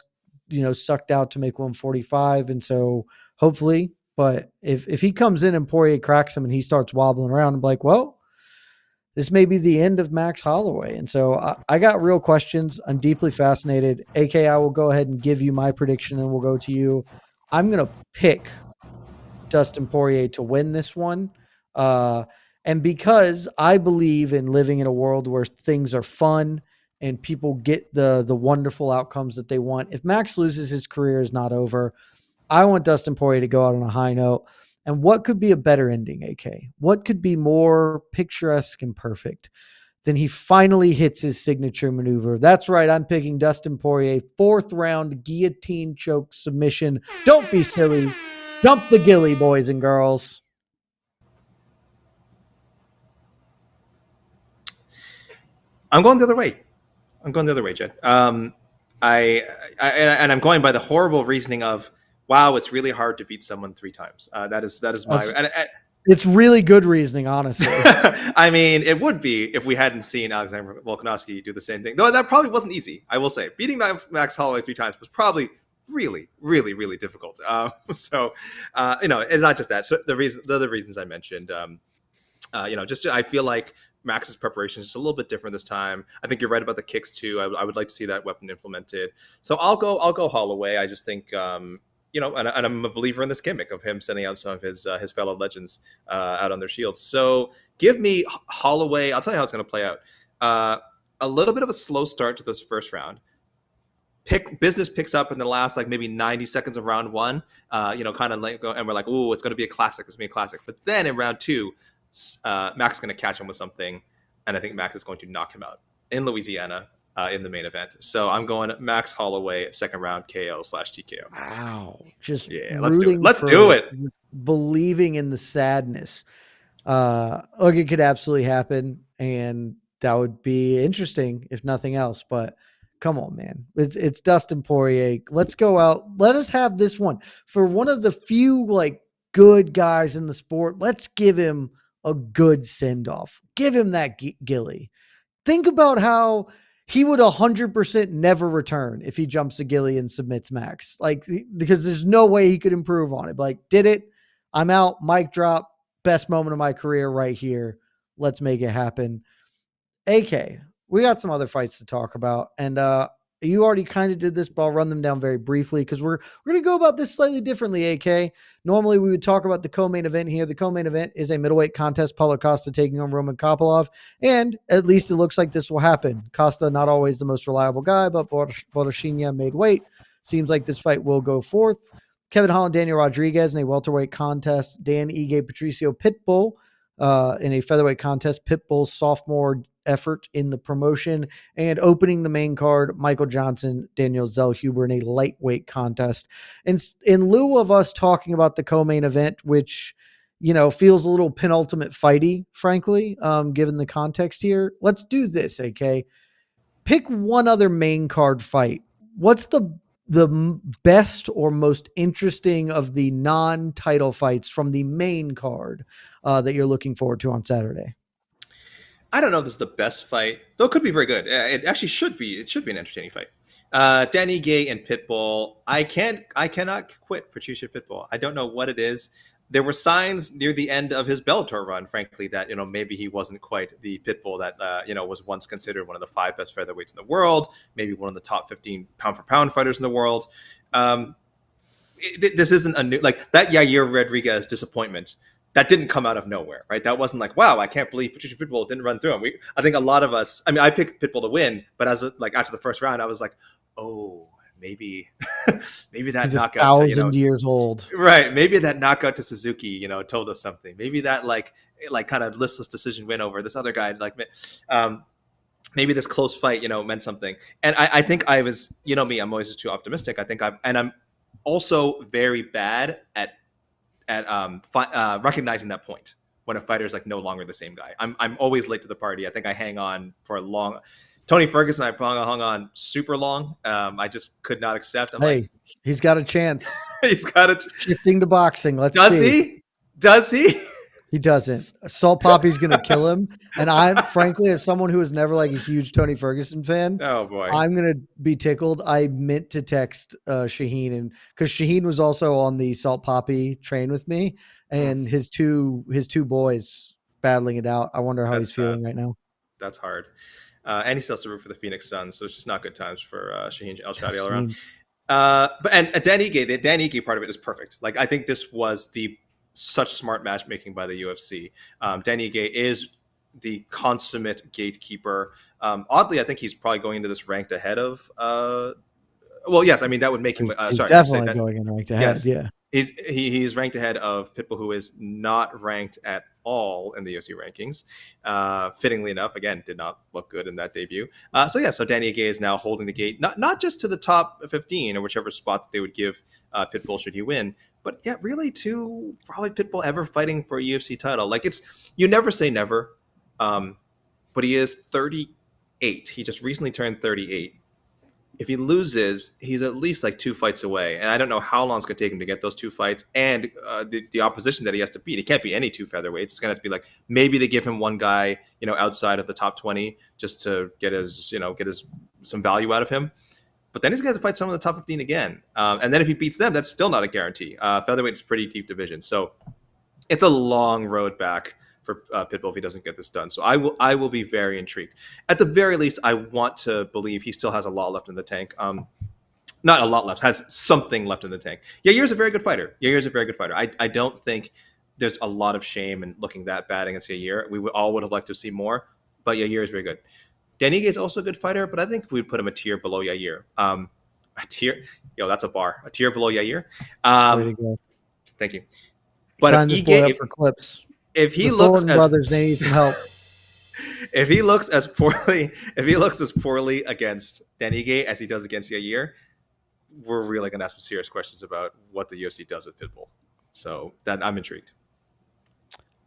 sucked out to make 145. And so hopefully, but if he comes in and Poirier cracks him and he starts wobbling around, I'm like, well, this may be the end of Max Holloway. And so I got real questions. I'm deeply fascinated. AK, I will go ahead and give you my prediction and we'll go to you. I'm going to pick Dustin Poirier to win this one. And because I believe in living in a world where things are fun and people get the wonderful outcomes that they want, if Max loses, his career is not over. I want Dustin Poirier to go out on a high note. And what could be a better ending, AK? What could be more picturesque and perfect than he finally hits his signature maneuver? That's right. I'm picking Dustin Poirier, 4th round guillotine choke submission. Don't be silly. Jump the gilly, boys and girls. I'm going the other way. Jed. I'm going by the horrible reasoning of, wow, it's really hard to beat someone 3 times. That is my. It's really good reasoning, honestly. I mean, it would be if we hadn't seen Alexander Volkanovski do the same thing. Though that probably wasn't easy. I will say, beating Max Holloway 3 times was probably really, really, really difficult. It's not just that. So the other reasons I mentioned, I feel like Max's preparation is just a little bit different this time. I think you're right about the kicks too. I would like to see that weapon implemented. So I'll go Holloway. I just think. And I'm a believer in this gimmick of him sending out some of his fellow legends out on their shields. So give me Holloway. I'll tell you how it's going to play out. A little bit of a slow start to this first round. Business picks up in the last maybe 90 seconds of round 1. And we're like, ooh, it's going to be a classic. It's going to be a classic. But then in round 2, Max is going to catch him with something, and I think Max is going to knock him out in Louisiana in the main event. So I'm going Max Holloway, second round KO/TKO. Wow. Just Yeah, let's do it. rooting Let's for do it. believing in the sadness. Look, it could absolutely happen, and that would be interesting if nothing else. But come on, man, it's Dustin Poirier. Let's go out. Let us have this one for one of the few like good guys in the sport. Let's give him a good send off. Give him that gilly. Think about how he would 100% never return if he jumps a gilly and submits Max. Like, because there's no way he could improve on it. Like, did it? I'm out. Mic drop. Best moment of my career right here. Let's make it happen. AK, we got some other fights to talk about. And you already kind of did this, but I'll run them down very briefly because we're going to go about this slightly differently, AK. Normally, we would talk about the co-main event here. The co-main event is a middleweight contest, Paulo Costa taking on Roman Kopylov, and at least it looks like this will happen. Costa, not always the most reliable guy, but Boroshinya made weight. Seems like this fight will go forth. Kevin Holland, Daniel Rodriguez in a welterweight contest. Dan Ige, Patricio Pitbull in a featherweight contest. Pitbull's sophomore effort in the promotion, and opening the main card, Michael Johnson, Daniel Zellhuber in a lightweight contest. And in lieu of us talking about the co-main event, which, you know, feels a little penultimate fighty, frankly, given the context here, let's do this, AK. Pick one other main card fight. What's the best or most interesting of the non-title fights from the main card that you're looking forward to on Saturday? I don't know if this is the best fight, though it could be very good. It actually should be. It should be an entertaining fight. Danny Gay and Pitbull. I cannot quit Patricio Pitbull. I don't know what it is. There were signs near the end of his Bellator run, frankly, that, you know, maybe he wasn't quite the Pitbull that, you know, was once considered one of the 5 best featherweights in the world, maybe one of the top 15 pound for pound fighters in the world. This isn't a new, like that Yair Rodriguez disappointment. That didn't come out of nowhere, right? That wasn't like, wow, I can't believe Patricio Pitbull didn't run through him. I think a lot of us, I mean, I picked Pitbull to win, but after the first round, I was like, oh, maybe that He's knockout, 1,000 years old, right? Maybe that knockout to Suzuki, you know, told us something. Maybe that like kind of listless decision win over this other guy, like, maybe this close fight, you know, meant something. And I think I was, you know me, I'm always just too optimistic. I'm also very bad at recognizing that point when a fighter is like no longer the same guy. I'm always late to the party. I think I hang on for a long. Tony Ferguson, I hung on super long. I just could not accept. He's got a chance. He's got a shifting to boxing. Does he? He doesn't. Salt Poppy's going to kill him. And I'm frankly, as someone who was never like a huge Tony Ferguson fan, oh boy, I'm going to be tickled. I meant to text Shaheen, and because Shaheen was also on the Salt Poppy train with me, and his two boys battling it out. I wonder how he's feeling right now. That's hard. And he still has to root for the Phoenix Suns, so it's just not good times for Shaheen El-Shadi all around. But Dan Ige, the Dan Ige part of it is perfect. Like, I think this was such smart matchmaking by the UFC. Dan Ige is the consummate gatekeeper. Oddly, I think he's probably going into this ranked ahead of. Well, yes, I mean that would make him. He's definitely going in ranked ahead. Yes. Yeah. He's ranked ahead of Pitbull, who is not ranked at all in the UFC rankings. Fittingly enough, again, did not look good in that debut. So Danny Ige is now holding the gate, not just to the top 15 or whichever spot that they would give Pitbull should he win, but yeah, really to probably Pitbull ever fighting for a UFC title. Like, you never say never, but he is 38. He just recently turned 38. If he loses, he's at least like 2 fights away. And I don't know how long it's going to take him to get those 2 fights and the opposition that he has to beat. It can't be any 2 featherweights. It's going to have to be like, maybe they give him one guy, you know, outside of the top 20 just to get his some value out of him. But then he's going to have to fight someone in the top 15 again. And then if he beats them, that's still not a guarantee. Featherweight is a pretty deep division. So it's a long road back for Pitbull if he doesn't get this done. So I will be very intrigued. At the very least, I want to believe he still has a lot left in the tank. Not a lot left, has something left in the tank. Yair's a very good fighter. I don't think there's a lot of shame in looking that bad against Yair. We all would have liked to see more, but Yair is very good. Danny Ige is also a good fighter, but I think we'd put him a tier below Yair. That's a bar. A tier below Yair. Way to go. Thank you. But sign this boy up for clips. if he The looks Thornton as brothers, they need some help. if he looks as poorly against Danny Gay as he does against Yair, we're really gonna have some serious questions about what the UFC does with Pitbull. So that I'm intrigued.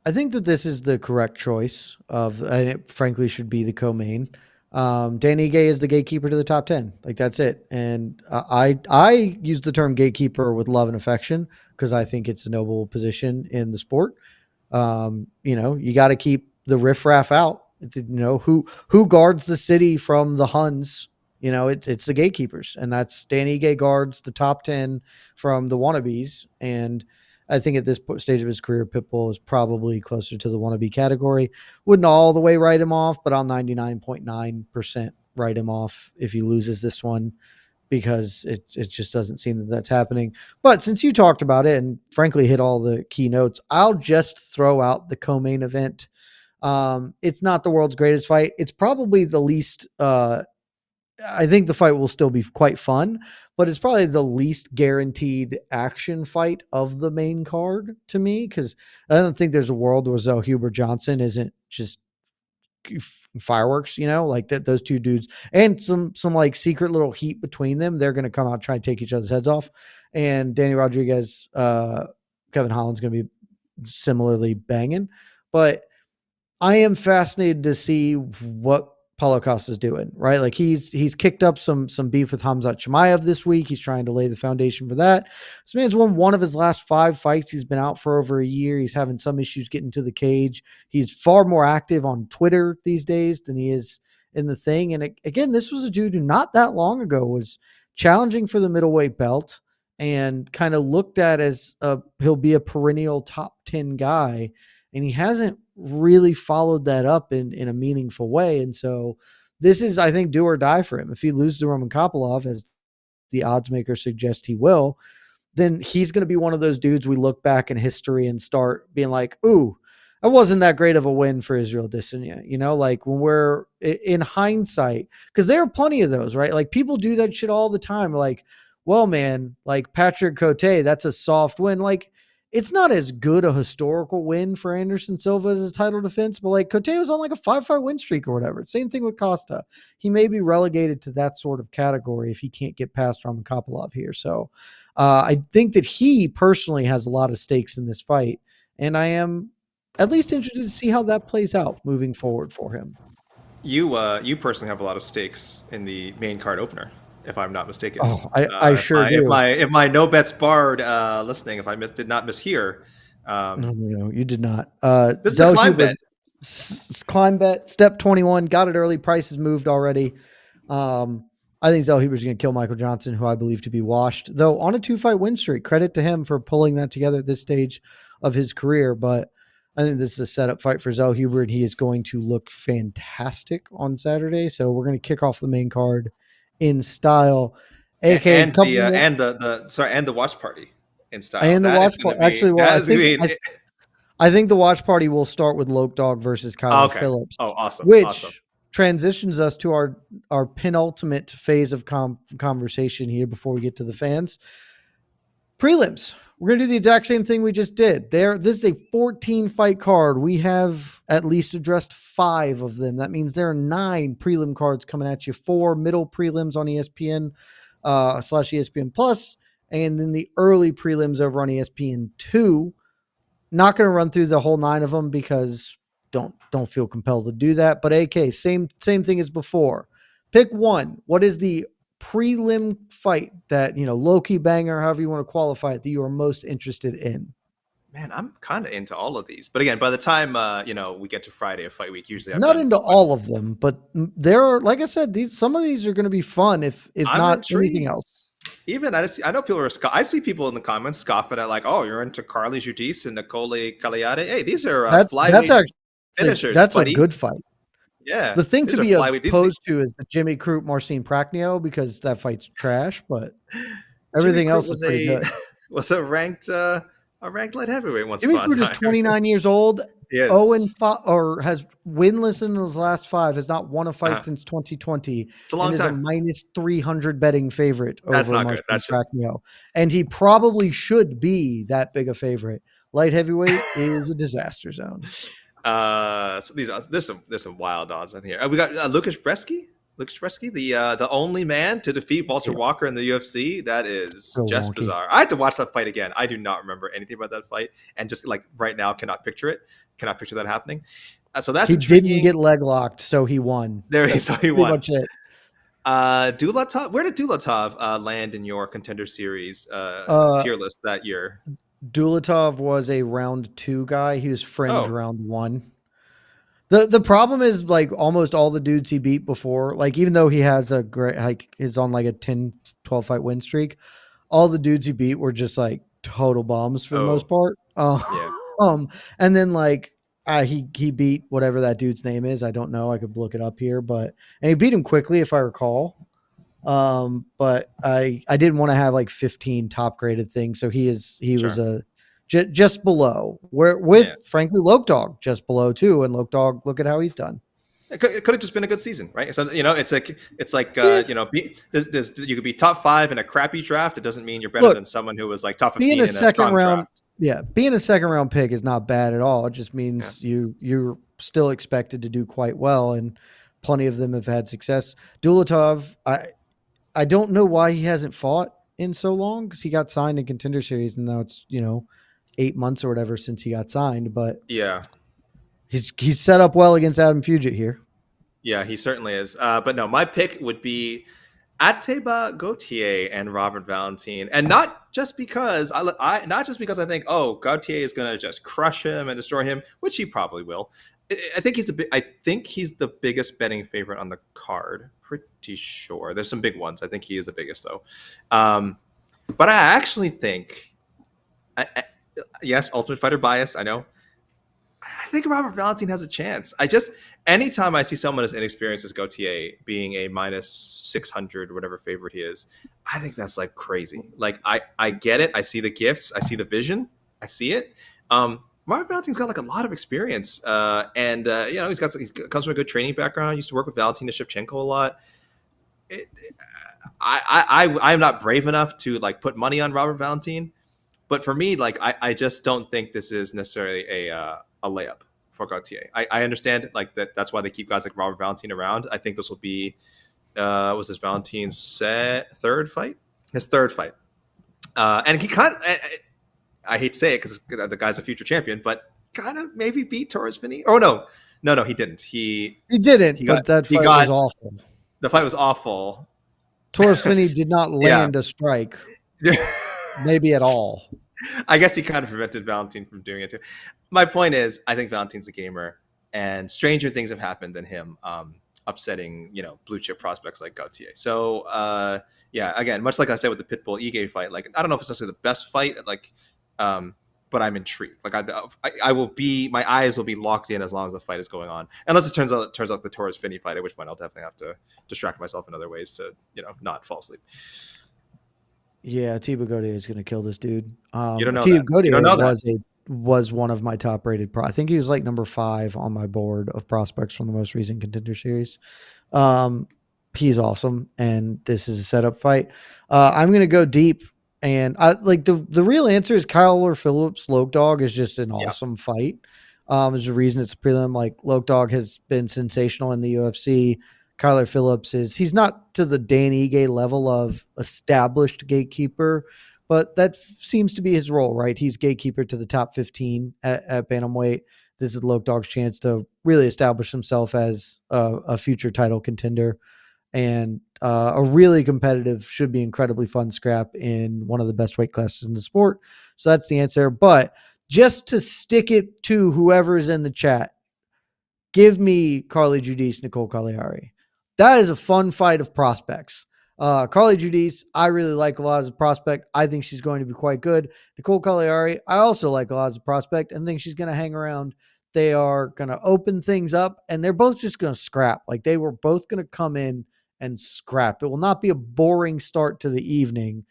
I think that this is the correct choice and it frankly should be the co-main. Danny Gay is the gatekeeper to the top 10. Like that's it. And I use the term gatekeeper with love and affection because I think it's a noble position in the sport. You got to keep the riffraff out. Who guards the city from the Huns? It's the gatekeepers, and that's Danny Gay guards the top 10 from the wannabes. And I think at this stage of his career, Pitbull is probably closer to the wannabe category. Wouldn't all the way write him off, but I'll 99.9% write him off if he loses this one because it just doesn't seem that that's happening. But since you talked about it and frankly hit all the key notes, I'll just throw out the co-main event. It's not the world's greatest fight. It's probably the least I think the fight will still be quite fun, but it's probably the least guaranteed action fight of the main card to me because I don't think there's a world where Zell Huber Johnson isn't just fireworks, like that. Those two dudes and some like secret little heat between them. They're going to come out and try and take each other's heads off. And Danny Rodriguez, Kevin Holland's going to be similarly banging, but I am fascinated to see what Paulo Costa is doing, right? Like he's kicked up some beef with Khamzat Chimaev this week. He's trying to lay the foundation for that. This man's won one of his last 5 fights. He's been out for over a year. He's having some issues getting to the cage. He's far more active on Twitter these days than he is in the thing. And again, this was a dude who not that long ago was challenging for the middleweight belt and kind of looked at as he'll be a perennial top 10 guy. And he hasn't really followed that up in a meaningful way. And so this is, I think, do or die for him. If he loses to Roman Kopylov, as the odds makers suggest he will, then he's going to be one of those dudes we look back in history and start being like, ooh, that wasn't that great of a win for Israel Adesanya. Like when we're in hindsight, because there are plenty of those, right? Like people do that shit all the time. Like, well, man, like Patrick Cote, that's a soft win. Like, it's not as good a historical win for Anderson Silva as his title defense, but like Cote was on like a 5-fight win streak or whatever. Same thing with Costa. He may be relegated to that sort of category if he can't get past Roman Kopylov here. So I think that he personally has a lot of stakes in this fight, and I am at least interested to see how that plays out moving forward for him. You personally have a lot of stakes in the main card opener, if I'm not mistaken. Oh, I sure do. If my no bets barred listening, if I did not mishear. No, you did not. This is a climb bet. Climb bet, step 21, got it early. Prices moved already. I think Zell Huber's going to kill Michael Johnson, who I believe to be washed, though on a 2-fight win streak. Credit to him for pulling that together at this stage of his career. But I think this is a setup fight for Zell Huber, and he is going to look fantastic on Saturday. So we're going to kick off the main card in style, and the watch party in style, and the watch party. Actually, well, I think the watch party will start with Loke Dog versus Kyler Phillips. Oh, awesome! Which transitions us to our penultimate phase of conversation here before we get to the fans. Prelims. We're going to do the exact same thing we just did. This is a 14-fight card. We have at least addressed 5 of them. That means there are 9 prelim cards coming at you. 4 middle prelims on ESPN / ESPN Plus, and then the early prelims over on ESPN2. Not going to run through the whole 9 of them because don't feel compelled to do that. But AK, same thing as before. Pick one. What is the prelim fight that, low-key banger, however you want to qualify it, that you are most interested in? Man, I'm kind of into all of these. But again, by the time, we get to Friday of fight week, usually I'm not into all of them, but there are, like I said, some of these are going to be fun if not anything else. Even I know people are. I see people in the comments scoffing at like, "Oh, you're into Carly Judice and Nicole Cagliari." Hey, these are flyweight finishers. That's buddy. a good fight. Yeah, the thing to be opposed to is the Jimmy Crute Marcin Prachnio because that fight's trash, but everything else is pretty good. Was a ranked light heavyweight once. Jimmy Crute is 29 years old. Yes. 0-5, or has winless in his last 5. Has not won a fight since 2020. It's a long time. Is a minus 300 betting favorite over That's not Marcin good. Prachnio, and he probably should be that big a favorite. Light heavyweight is a disaster zone. So there's some wild odds on here. We got Lucas Bresky. The only man to defeat Walter Walker in the UFC. That is So just wonky. bizarre. I had to watch that fight again. I do not remember anything about that fight, and just like right now, cannot picture it. Cannot picture that happening. So that's He intriguing. didn't get leg locked, so he won. There he That's so he pretty won. much it. Dulatov. Where did Dulatov land in your contender series tier list that year? Dulatov was a round 2 guy. He was fringe Oh. round 1. The problem is like almost all the dudes he beat before, like even though he has a great, like he's on like a 10, 12 fight win streak, all the dudes he beat were just like total bombs for the most part. Yeah. And then like he beat whatever that dude's name is. I don't know. I could look it up here, and he beat him quickly if I recall. But I didn't want to have like 15 top graded things, so he was a just below frankly Loke Dog just below too, and Loke Dog, look at how he's done. It could have just been a good season, right? So it's like you could be top 5 in a crappy draft. It doesn't mean you're better than someone who was like top 15 being in a second round. Draft. Yeah, being a second round pick is not bad at all. It just means you're still expected to do quite well, and plenty of them have had success. Dulatov, I don't know why he hasn't fought in so long, because he got signed in Contender Series, and now it's 8 months or whatever since he got signed. But yeah, he's set up well against Adam Fugit here. Yeah, he certainly is. But no, my pick would be Ateba Gauthier and Robert Valentin, and not just because I think Gauthier is going to just crush him and destroy him, which he probably will. I think he's the biggest betting favorite on the card. Pretty sure. There's some big ones. I think he is the biggest though. But I actually think, yes, Ultimate Fighter bias. I know. I think Robert Valentin has a chance. Anytime I see someone as inexperienced as Gauthier being a minus 600, whatever favorite he is, I think that's like crazy. Like I get it. I see the gifts. I see the vision. I see it. Robert Valentin's got like a lot of experience, and he comes from a good training background. Used to work with Valentina Shevchenko a lot. I'm not brave enough to like put money on Robert Valentin, but for me, like I just don't think this is necessarily a layup for Gauthier. I understand like that's why they keep guys like Robert Valentin around. I think this will be was this Valentin's third fight? His third fight, and he kind of. I hate to say it because the guy's a future champion, but kind of maybe beat Torres Finney. Oh no, he didn't. He didn't. But that fight was awful. The fight was awful. Torres Finney did not land a strike, maybe at all. I guess he kind of prevented Valentin from doing it too. My point is, I think Valentin's a gamer, and stranger things have happened than him upsetting blue chip prospects like Gauthier. So again, much like I said with the Pitbull Ige fight, like I don't know if it's necessarily the best fight, like. But I'm intrigued. Like I will be, my eyes will be locked in as long as the fight is going on. Unless it turns out the Torres Finney fight, at which point I'll definitely have to distract myself in other ways to not fall asleep. Yeah, Thibaut Gauthier is going to kill this dude. You don't know Thibaut Gauthier was one of my top rated. I think he was like number 5 on my board of prospects from the most recent Contender Series. He's awesome, and this is a setup fight. I'm going to go deep. And I like the real answer is Kyler Phillips. Loke Dog is just an awesome fight. There's a reason it's a prelim. Like Loke Dog has been sensational in the UFC. Kyler Phillips he's not to the Dan Ige level of established gatekeeper, but that seems to be his role, right? He's gatekeeper to the top 15 at bantamweight. This is Loke Dog's chance to really establish himself as a future title contender. And a really competitive, should be incredibly fun scrap in one of the best weight classes in the sport. So that's the answer. But just to stick it to whoever's in the chat, give me Carly Giudice, Nicole Cagliari. That is a fun fight of prospects. Carly Giudice, I really like a lot as a prospect. I think she's going to be quite good. Nicole Cagliari, I also like a lot as a prospect and think she's going to hang around. They are going to open things up, and they're both just going to scrap. Like they were both going to come in and scrap. It will not be a boring start to the evening.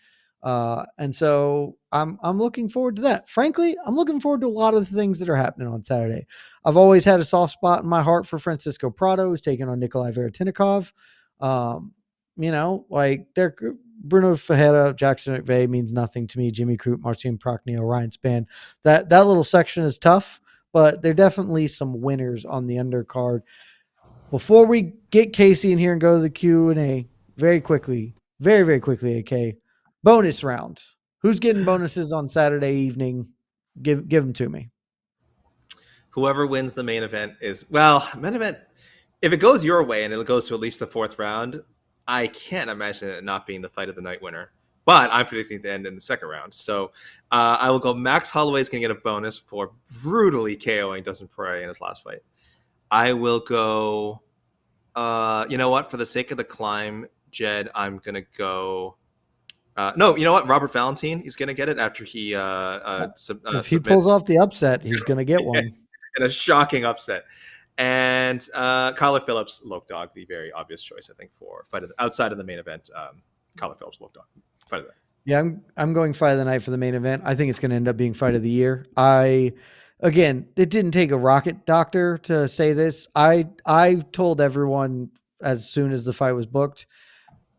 And so I'm looking forward to that. Frankly, I'm looking forward to a lot of the things that are happening on Saturday. I've always had a soft spot in my heart for Francisco Prado, who's taking on Nikolai Veretinikov. Like Bruno Ferreira, Jackson McVeigh means nothing to me. Jimmy Crute, Marcin Prochnio, Ryan Spann. That little section is tough, but there are definitely some winners on the undercard. Before we get Casey in here and go to the Q&A, very quickly, very quickly, AK, bonus round. Who's getting bonuses on Saturday evening? Give them to me. Whoever wins the main event main event. If it goes your way and it goes to at least the fourth round, I can't imagine it not being the fight of the night winner. But I'm predicting to end in the second round. So I will go Max Holloway is going to get a bonus for brutally KOing Dustin Poirier in his last fight. I will go, you know what? For the sake of the climb, Jed, I'm going to go. No, you know what? Robert Valentine, he's going to get it after he if he pulls off the upset, he's going to get one. In a shocking upset. And Kyler Phillips, Loke Dog, the very obvious choice, I think, for fight outside of the main event. Kyler Phillips, Loke Dog, fight of the night. Yeah, I'm going fight of the night for the main event. I think it's going to end up being fight of the year. Again, it didn't take a rocket doctor to say this. I told everyone as soon as the fight was booked,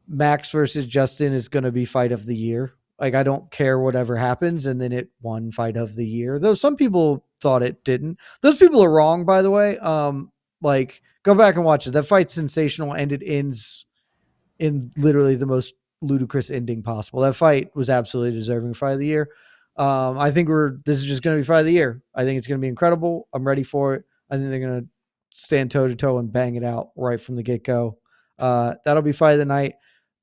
Max versus Justin is going to be fight of the year. Like, I don't care whatever happens. And then it won fight of the year. Though some people thought it didn't. Those people are wrong, by the way. Go back and watch it. That fight's sensational and it ends in literally the most ludicrous ending possible. That fight was absolutely deserving fight of the year. I think this is just going to be fight of the year. I think it's going to be incredible. I'm ready for it. I think they're going to stand toe to toe and bang it out right from the get go. That'll be fight of the night.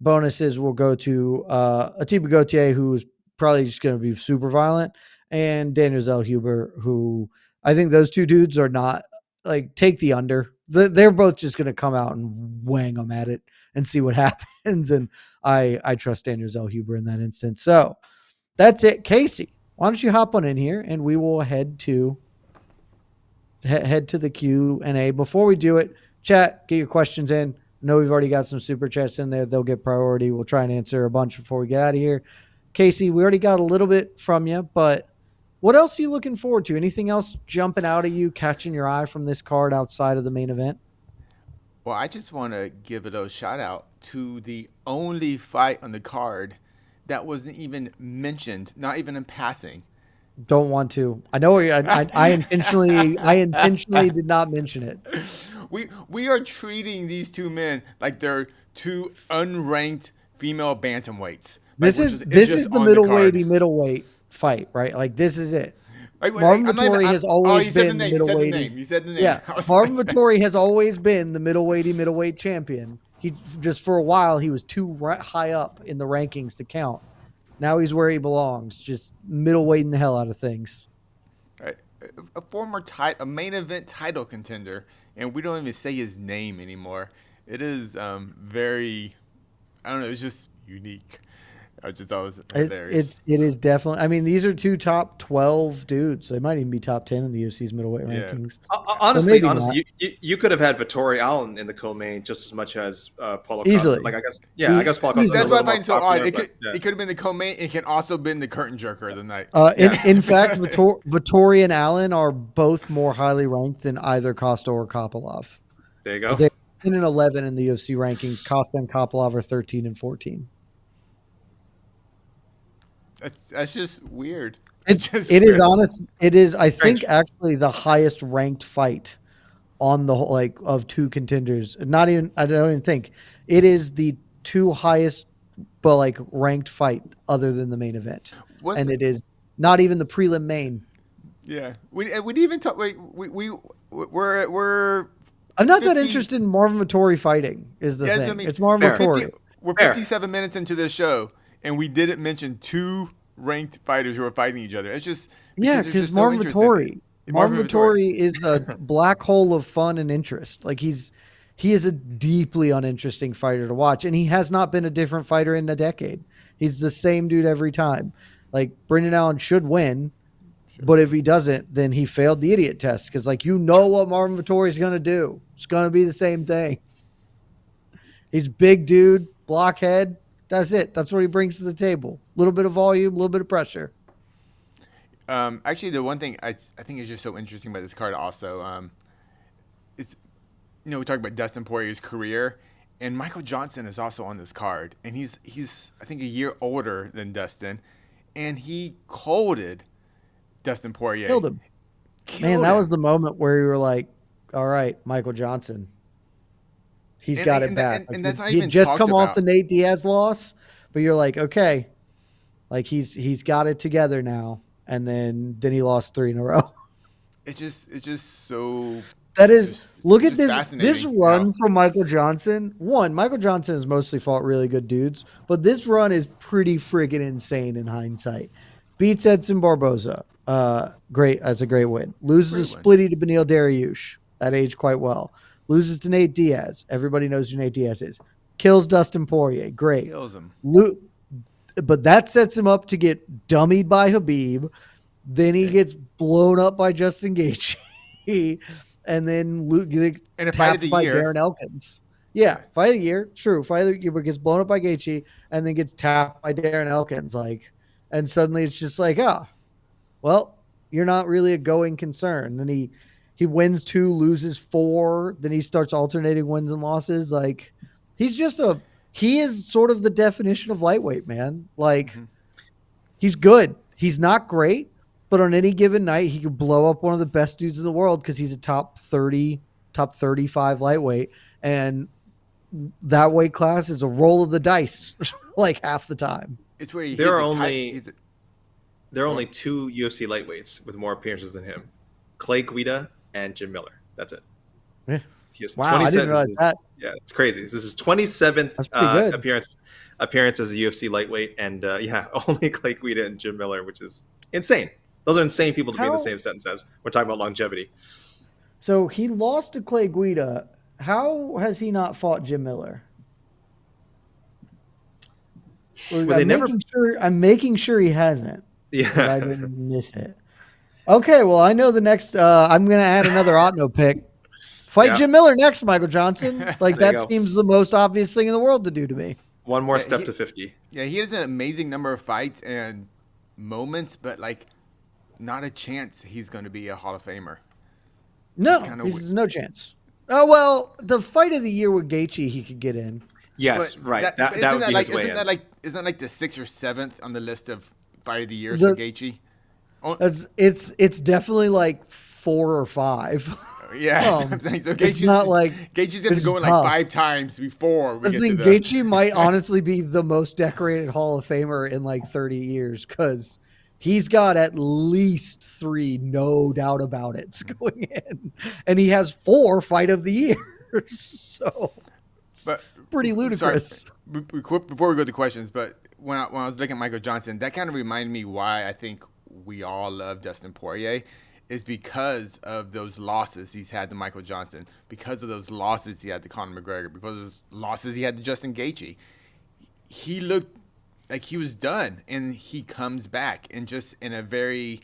Bonuses will go to Atiba Gauthier, who is probably just going to be super violent, and Daniel Zellhuber, who I think those two dudes are not take the under. They're both just going to come out and wang them at it and see what happens. And I trust Daniel Zellhuber in that instance. So that's it. Casey, why don't you hop on in here and we will head to the Q&A. Before we do it, chat, get your questions in. I know we've already got some super chats in there. They'll get priority. We'll try and answer a bunch before we get out of here. Casey, we already got a little bit from you, but what else are you looking forward to? Anything else jumping out at you, catching your eye from this card outside of the main event? Well, I just want to give a shout out to the only fight on the card that wasn't even mentioned, not even in passing. Don't want to. I know I intentionally did not mention it. We are treating these two men like they're two unranked female bantamweights. This is the middleweight fight, right? Like, this is it. Marvin Vettori has always been the middleweight. You said the name. Yeah, Marvin Vettori has always been the middleweight champion. He just for a while he was too high up in the rankings to count. Now he's where he belongs, just middleweighting the hell out of things. Right. A main event title contender, and we don't even say his name anymore. It is very, I don't know, it's just unique. I just thought it was hilarious. It is definitely. I mean, these are two top 12 dudes. They might even be top 10 in the UFC's middleweight rankings. Honestly, you could have had Vettori Allen in the co-main just as much as Paulo Costa. Easily. Like, I guess Paulo Costa. That's why I find it so odd. It could have been the co-main. It can also been the curtain jerker of the night. In fact, Vettori and Allen are both more highly ranked than either Costa or Kopylov. There you go. They're 10 and 11 in the UFC rankings. Costa and Kopylov are 13 and 14. That's just weird. It is honest. It is, I think, actually the highest ranked fight on the whole, of two contenders. I don't even think it is the two highest, but ranked fight other than the main event. It is not even the prelim main. Yeah, we didn't even talk. We're. I'm not that interested in Marvin Vettori fighting. Is the thing? It's Marvin Vettori. We're 57 minutes into this show, and we didn't mention two ranked fighters who are fighting each other. It's just because Marvin Vettori. Marvin Vettori is a black hole of fun and interest. He is a deeply uninteresting fighter to watch, and he has not been a different fighter in a decade. He's the same dude every time. Brendan Allen should win, but if he doesn't, then he failed the idiot test because, what Marvin Vettori is going to do. It's going to be the same thing. He's big dude, blockhead. That's it. That's what he brings to the table. A little bit of volume, a little bit of pressure. Actually, the one thing I think is just so interesting about this card also is, we talk about Dustin Poirier's career, And Michael Johnson is also on this card, and he's I think a year older than Dustin, and he colded Dustin Poirier. Killed him. Man, that was the moment where you were like, all right, Michael Johnson. He's got it back. And that's not he even had just talked come about. off the Nate Diaz loss, but you're like, okay, like he's got it together now. And then he lost 3 in a row. It's just so. That is, just, look at just this run from Michael Johnson. One, Michael Johnson has mostly fought really good dudes, but this run is pretty friggin' insane in hindsight. Beats Edson Barboza. Great. That's a great win. Loses a splitty to Beneil Dariush. That aged quite well. Loses to Nate Diaz. Everybody knows who Nate Diaz is. Kills Dustin Poirier. Great. Kills him. But that sets him up to get dummied by Khabib. Then he gets blown up by Justin Gaethje. And then gets tapped by Darren Elkins. Yeah, fight of the year. True. Fight of the year, but gets blown up by Gaethje and then gets tapped by Darren Elkins. And suddenly it's just like, well, you're not really a going concern. Then he wins 2, loses 4. Then he starts alternating wins and losses. Like, he is sort of the definition of lightweight, man. Like, he's good. He's not great, but on any given night, he could blow up one of the best dudes in the world because he's a top 30, top 35 lightweight. And that weight class is a roll of the dice, like half the time. It's where there are only 2 UFC lightweights with more appearances than him: Clay Guida and Jim Miller. That's it. Yeah. Wow, I didn't realize that. Yeah, it's crazy. This is his 27th appearance as a UFC lightweight, and only Clay Guida and Jim Miller, which is insane. Those are insane people to be in the same sentence as. We're talking about longevity. So he lost to Clay Guida. How has he not fought Jim Miller? I'm making sure he hasn't. Yeah, but I didn't miss it. Okay, well, I know the next. I'm going to add another Otno pick. Fight Jim Miller next, Michael Johnson. Like, that seems the most obvious thing in the world to do to me. One more step to 50. Yeah, he has an amazing number of fights and moments, but like, not a chance he's going to be a Hall of Famer. No, he's no chance. Oh, well, the fight of the year with Gaethje, he could get in. Yes, but right. That would be his way in. Isn't that like the 6th or 7th on the list of fight of the years for Gaethje? It's definitely like 4 or 5. Yeah, I'm saying. So it's not like Gaethje's going to go in like 5 times before we get to the... Gaethje might honestly be the most decorated Hall of Famer in like 30 years because he's got at least 3, no doubt about it, going in. And he has 4 fight of the year. So it's pretty ludicrous. Sorry, before we go to questions, but when I was looking at Michael Johnson, that kind of reminded me why I think we all love Dustin Poirier is because of those losses he's had to Michael Johnson, because of those losses he had to Conor McGregor, because of those losses he had to Justin Gaethje. He looked like he was done, and he comes back and just in a very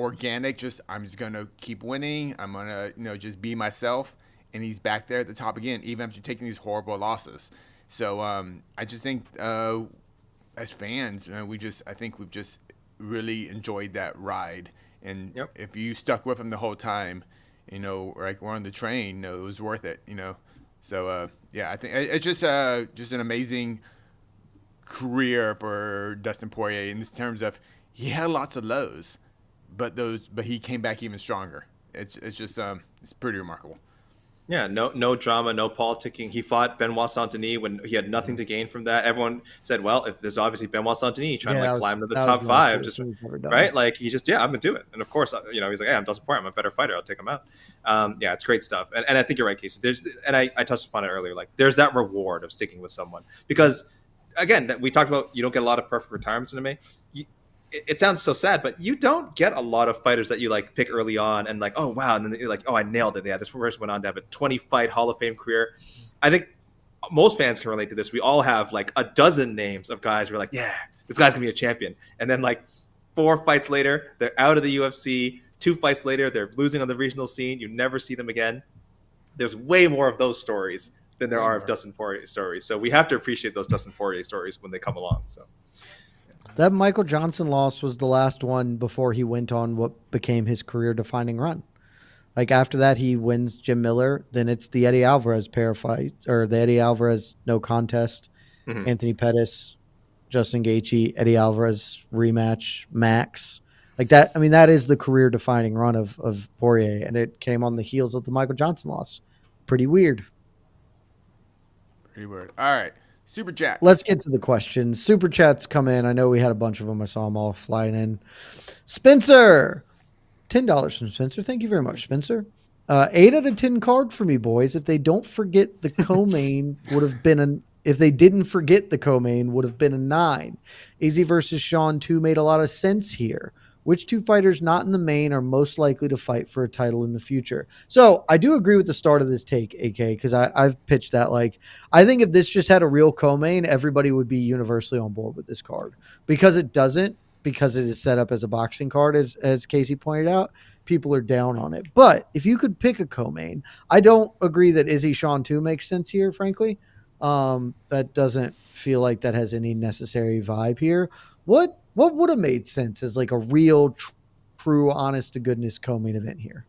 organic, I'm just going to keep winning. I'm going to, just be myself. And he's back there at the top again, even after taking these horrible losses. So I just think as fans, I think we've just really enjoyed that ride. And if you stuck with him the whole time, like we're on the train, it was worth it, So, I think it's just an amazing career for Dustin Poirier in terms of he had lots of lows, but he came back even stronger. It's just it's pretty remarkable. Yeah, no drama, no politicking. He fought Benoit Saint-Denis when he had nothing to gain from that. Everyone said, well, if there's obviously Benoit Saint-Denis trying to climb to the top 5, just right? Like he just, I'm gonna do it. And of course, he's like, hey, I'm Dustin Poirier, I'm a better fighter, I'll take him out. It's great stuff. And I think you're right, Casey. I touched upon it earlier. Like there's that reward of sticking with someone because, again, we talked about you don't get a lot of perfect retirements in MMA. It sounds so sad, but you don't get a lot of fighters that you like pick early on and like, oh wow, and then you're like, oh, I nailed it. Yeah, this person went on to have a 20-fight Hall of Fame career. I think most fans can relate to this. We all have like a dozen names of guys. We're like, yeah, this guy's gonna be a champion. And then like 4 fights later, they're out of the UFC. 2 fights later, they're losing on the regional scene. You never see them again. There's way more of those stories than there are of Dustin Poirier stories. So we have to appreciate those Dustin Poirier stories when they come along. So. That Michael Johnson loss was the last one before he went on what became his career-defining run. Like after that, he wins Jim Miller. Then it's the Eddie Alvarez pair fight, or the Eddie Alvarez no contest. Mhm. Anthony Pettis, Justin Gaethje, Eddie Alvarez rematch, Max. Like that. I mean, that is the career defining run of Poirier, and it came on the heels of the Michael Johnson loss. Pretty weird. Pretty weird. All right. Super Jacks. Let's get to the questions. Super chats come in. I know we had a bunch of them. I saw them all flying in. Spencer, $10 from Spencer. Thank you very much, Spencer. 8 out of 10 card for me, boys. If they don't forget the co-main would have been an. If they didn't forget the co-main would have been a 9. Izzy versus Sean 2 made a lot of sense here. Which 2 fighters not in the main are most likely to fight for a title in the future? So I do agree with the start of this take, AK, because I've pitched that. Like, I think if this just had a real co-main, everybody would be universally on board with this card. Because it doesn't, because it is set up as a boxing card, as Casey pointed out, people are down on it. But if you could pick a co-main, I don't agree that Izzy Sean 2 makes sense here, frankly. That doesn't feel like that has any necessary vibe here. What would have made sense as like a real, true, honest to goodness co-main event here?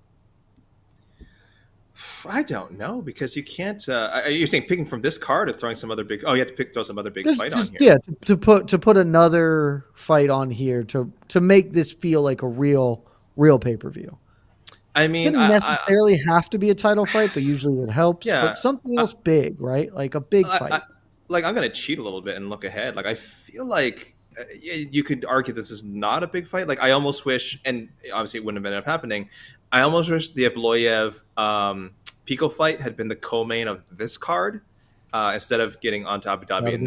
I don't know, because you can't. You're saying picking from this card or throwing some other big? Oh, you have to throw some other big fight on here. Yeah, to put another fight on here to make this feel like a real pay-per-view. I mean, It doesn't necessarily have to be a title fight, but usually that helps. Yeah, but something else big, right? Like a big fight. I'm going to cheat a little bit and look ahead. Like, I feel like you could argue this is not a big fight. Like, I almost wish, and obviously it wouldn't have ended up happening, I almost wish the Evloev Pico fight had been the co-main of this card instead of getting on to Abu Dhabi, and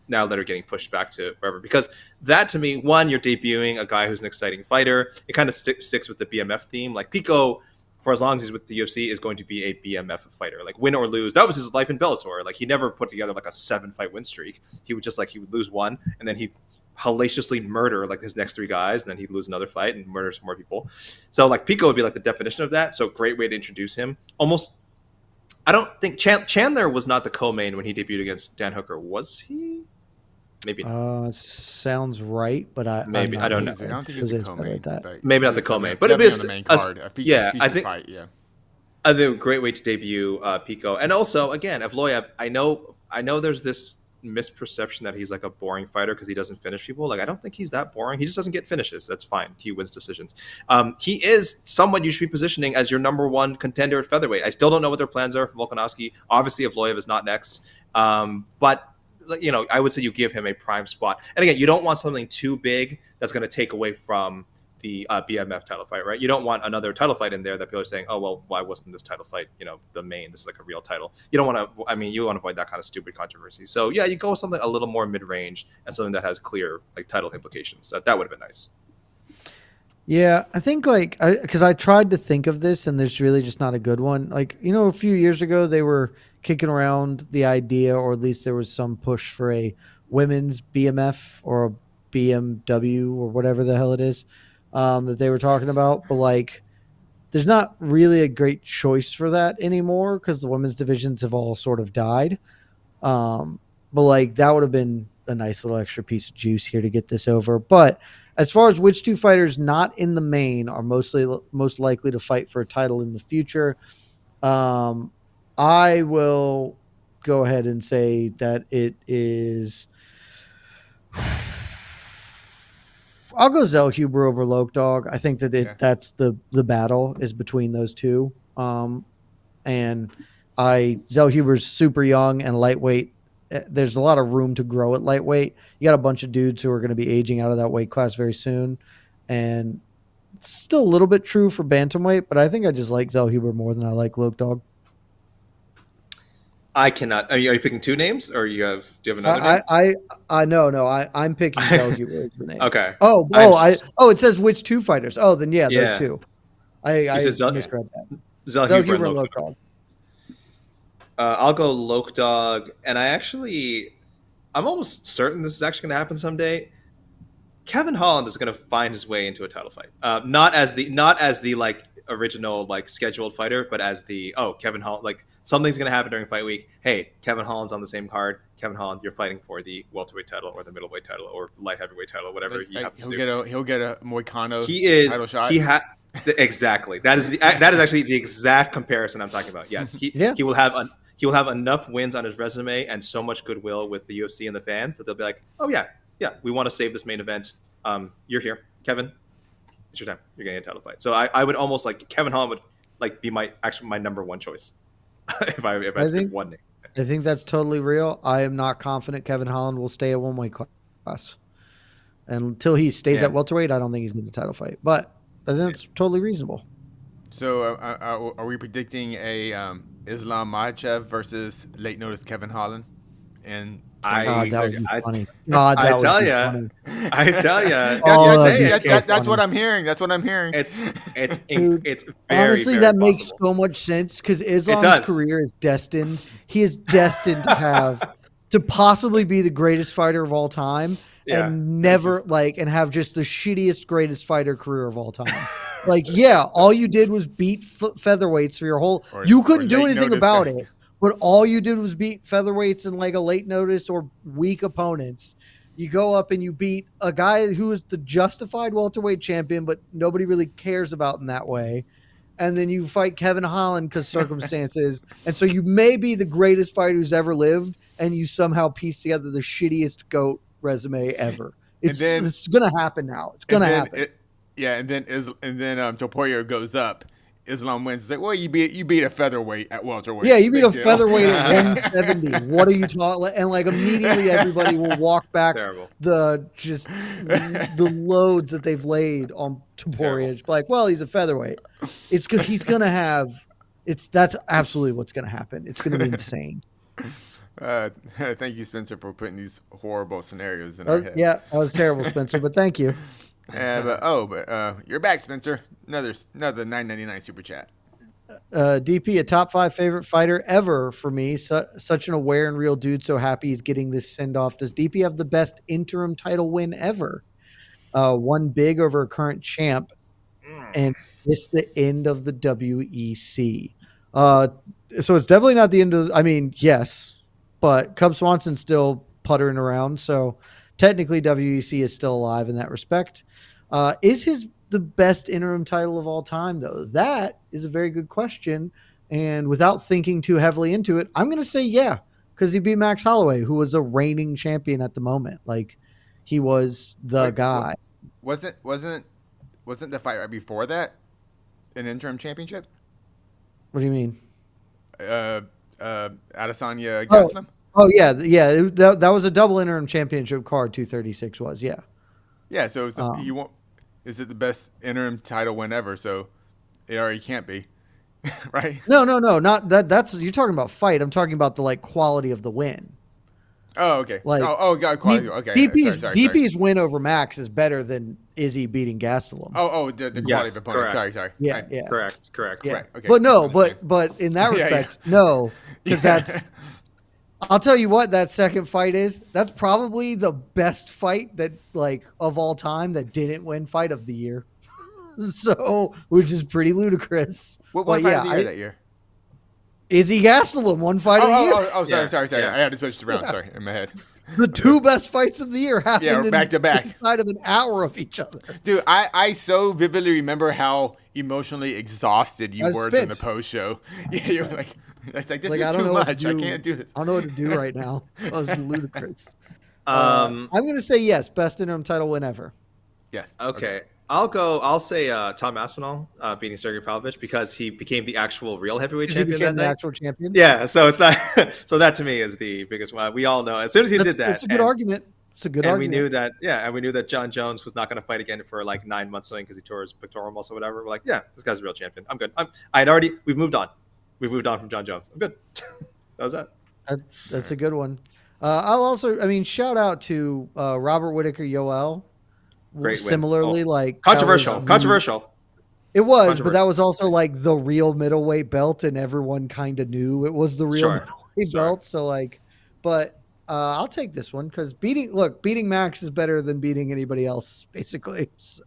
now they're getting pushed back to wherever. Because that, to me, one, you're debuting a guy who's an exciting fighter. It kind of sticks with the BMF theme. Like, Pico, for as long as he's with the UFC, is going to be a BMF fighter. Like, win or lose, that was his life in Bellator. Like, he never put together like a 7-fight win streak. He would lose one, and then he'd hellaciously murder like his next 3 guys, and then he'd lose another fight and murder some more people. So like Pico would be like the definition of that. So great way to introduce him. Almost, I don't think Chandler was not the co-main when he debuted against Dan Hooker, was he? Maybe not. Sounds right, but I don't know. I don't think it's a co-main. Maybe not the co-main, but it'd be the main card. I think. Fight, yeah. I think a great way to debut Pico, and also again, Evloev. I know there's this misperception that he's like a boring fighter because he doesn't finish people. Like, I don't think he's that boring. He just doesn't get finishes. That's fine. He wins decisions. He is someone you should be positioning as your number 1 contender at featherweight. I still don't know what their plans are for Volkanovski. Obviously, Evloev is not next, but I would say you give him a prime spot. And again, you don't want something too big that's going to take away from the BMF title fight, right? You don't want another title fight in there that people are saying, oh, well, why wasn't this title fight, the main? This is like a real title. You don't want to, you want to avoid that kind of stupid controversy. So yeah, you go with something a little more mid-range and something that has clear like title implications. That would have been nice. Yeah, I think because I tried to think of this and there's really just not a good one. Like, a few years ago, they were kicking around the idea, or at least there was some push for a women's BMF or a BMW or whatever the hell it is. That they were talking about, but like there's not really a great choice for that anymore because the women's divisions have all sort of died. But like that would have been a nice little extra piece of juice here to get this over. But as far as which 2 fighters not in the main are most likely to fight for a title in the future, I will go ahead and say that it is. I'll go Zellhuber over Loke Dog. I think that that's the battle is between those 2. And Zellhuber's super young and lightweight. There's a lot of room to grow at lightweight. You got a bunch of dudes who are going to be aging out of that weight class very soon. And it's still a little bit true for bantamweight, but I think I just like Zellhuber more than I like Loke Dog. I cannot. Are you picking 2 names, or do you have another name? I'm picking Zellhuber as the name. Okay. It says which 2 fighters. Oh, then those 2. I misread that. Zellhuber and Loke Dog. I'll go Loke Dog, and I'm almost certain this is actually going to happen someday. Kevin Holland is going to find his way into a title fight. Not as the like original like scheduled fighter, but as the Kevin Holland, like something's going to happen during fight week. Hey, Kevin Holland's on the same card. Kevin Holland, you're fighting for the welterweight title or the middleweight title or light heavyweight title, whatever he happens to do. He'll get a Moicano he is, title shot. Exactly. That is actually the exact comparison I'm talking about. Yes, he will have enough wins on his resume and so much goodwill with the UFC and the fans that they'll be like, oh yeah, we want to save this main event. You're here, Kevin. It's your time. You're getting a title fight. So I would almost like Kevin Holland would like be my number one choice if I pick one name. I think that's totally real. I am not confident Kevin Holland will stay at one weight class. And until he stays at welterweight, I don't think he's going to title fight. But I think that's totally reasonable. So are we predicting a Islam Makhachev versus late notice Kevin Holland? And that would be funny. God, I tell you, that's what I'm hearing. That's what I'm hearing. It's very honestly, very that possible. Makes so much sense because Islam's career is destined. He is destined to possibly be the greatest fighter of all time, and never and have just the shittiest greatest fighter career of all time. All you did was beat featherweights for your whole. You couldn't do anything about it. But all you did was beat featherweights in like a late notice or weak opponents. You go up and you beat a guy who is the justified welterweight champion, but nobody really cares about in that way. And then you fight Kevin Holland because circumstances. And so you may be the greatest fighter who's ever lived, and you somehow piece together the shittiest GOAT resume ever. It's going to happen now. It's going to happen. And then Poirier goes up. Islam wins. It's like, well, you beat a feather at welterweight. Yeah, you beat a featherweight at 170. What are you talking? And immediately everybody will walk back the loads that they've laid on Poirier. It's like, well, he's a featherweight. It's good. He's gonna have. That's absolutely what's gonna happen. It's gonna be insane. Thank you, Spencer, for putting these horrible scenarios in our head. Yeah, that was terrible, Spencer. But thank you. You're back, Spencer. Another $9.99 super chat. DP, a top 5 favorite fighter ever for me. Such an aware and real dude. So happy he's getting this send off. Does DP have the best interim title win ever? One big over a current champ, and it's the end of the WEC. So it's definitely not the end of. Yes, but Cub Swanson's still puttering around. So technically, WEC is still alive in that respect. Is his the best interim title of all time, though? That is a very good question. And without thinking too heavily into it, I'm going to say yeah, because he beat Max Holloway, who was a reigning champion at the moment. He was the guy. Wasn't the fight right before that an interim championship? What do you mean? Adesanya Gastelum? Oh yeah. That was a double interim championship card. 236 was Yeah, so is it the best interim title win ever? So it already can't be, right? No, not that. That's you're talking about fight. I'm talking about the quality of the win. Oh, okay. God, quality. Okay. DP's win over Max is better than Izzy beating Gastelum. The quality of opponent. Correct. Sorry. Yeah. Correct. Yeah. Okay. But no, but in that respect, no, because that's. I'll tell you what that second fight is. That's probably the best fight that of all time that didn't win fight of the year. So, which is pretty ludicrous. What fight of the year that year? Izzy Gastelum won fight of the year. Sorry. Yeah. I had to switch it around. Sorry, in my head. The two best fights of the year happened back to back inside of an hour of each other. Dude, I so vividly remember how emotionally exhausted you were in the post show. Yeah, you were like. It's this is too much. I can't do this. I don't know what to do right now. That was ludicrous. I'm going to say yes. Best interim title win ever. Yes. Okay. I'll say Tom Aspinall beating Sergey Pavlovich because he became the actual real heavyweight champion that night. Actual champion. Yeah. So it's not. So that to me is the biggest one. We all know as soon as he did that. It's a good argument. It's a good argument. We knew that. Yeah, and we knew that John Jones was not going to fight again for 9 months because he tore his pectoral muscle or whatever. We're like, yeah, this guy's a real champion. I'm good. We've moved on. We've moved on from John Jones. I'm good. That was that. That's a good one. I'll also, shout out to Robert Whittaker Yoel. Great win. Similarly, controversial. It was, but that was also the real middleweight belt, and everyone kind of knew it was the real middleweight belt. So but I'll take this one because beating Max is better than beating anybody else, basically. So.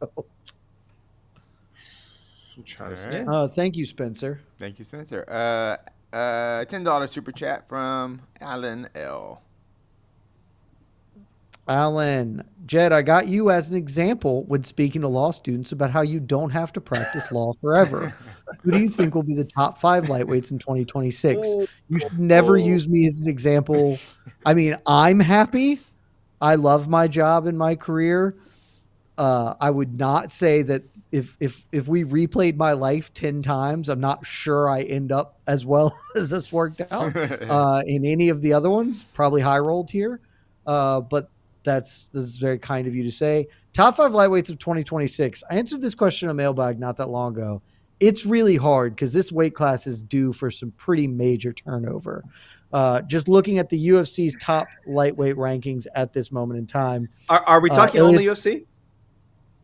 Thank you, Spencer. Thank you, Spencer. $10 super chat from Alan L. Alan, Jed, I got you as an example when speaking to law students about how you don't have to practice law forever. Who do you think will be the top 5 lightweights in 2026? You should never use me as an example. I mean, I'm happy. I love my job and my career. I would not say that if we replayed my life 10 times, I'm not sure I end up as well as this worked out in any of the other ones. Probably high rolled here, but this is very kind of you to say. Top 5 lightweights of 2026. I answered this question in a mailbag not that long ago. It's really hard because this weight class is due for some pretty major turnover. Just looking at the UFC's top lightweight rankings at this moment in time. Are we talking only UFC?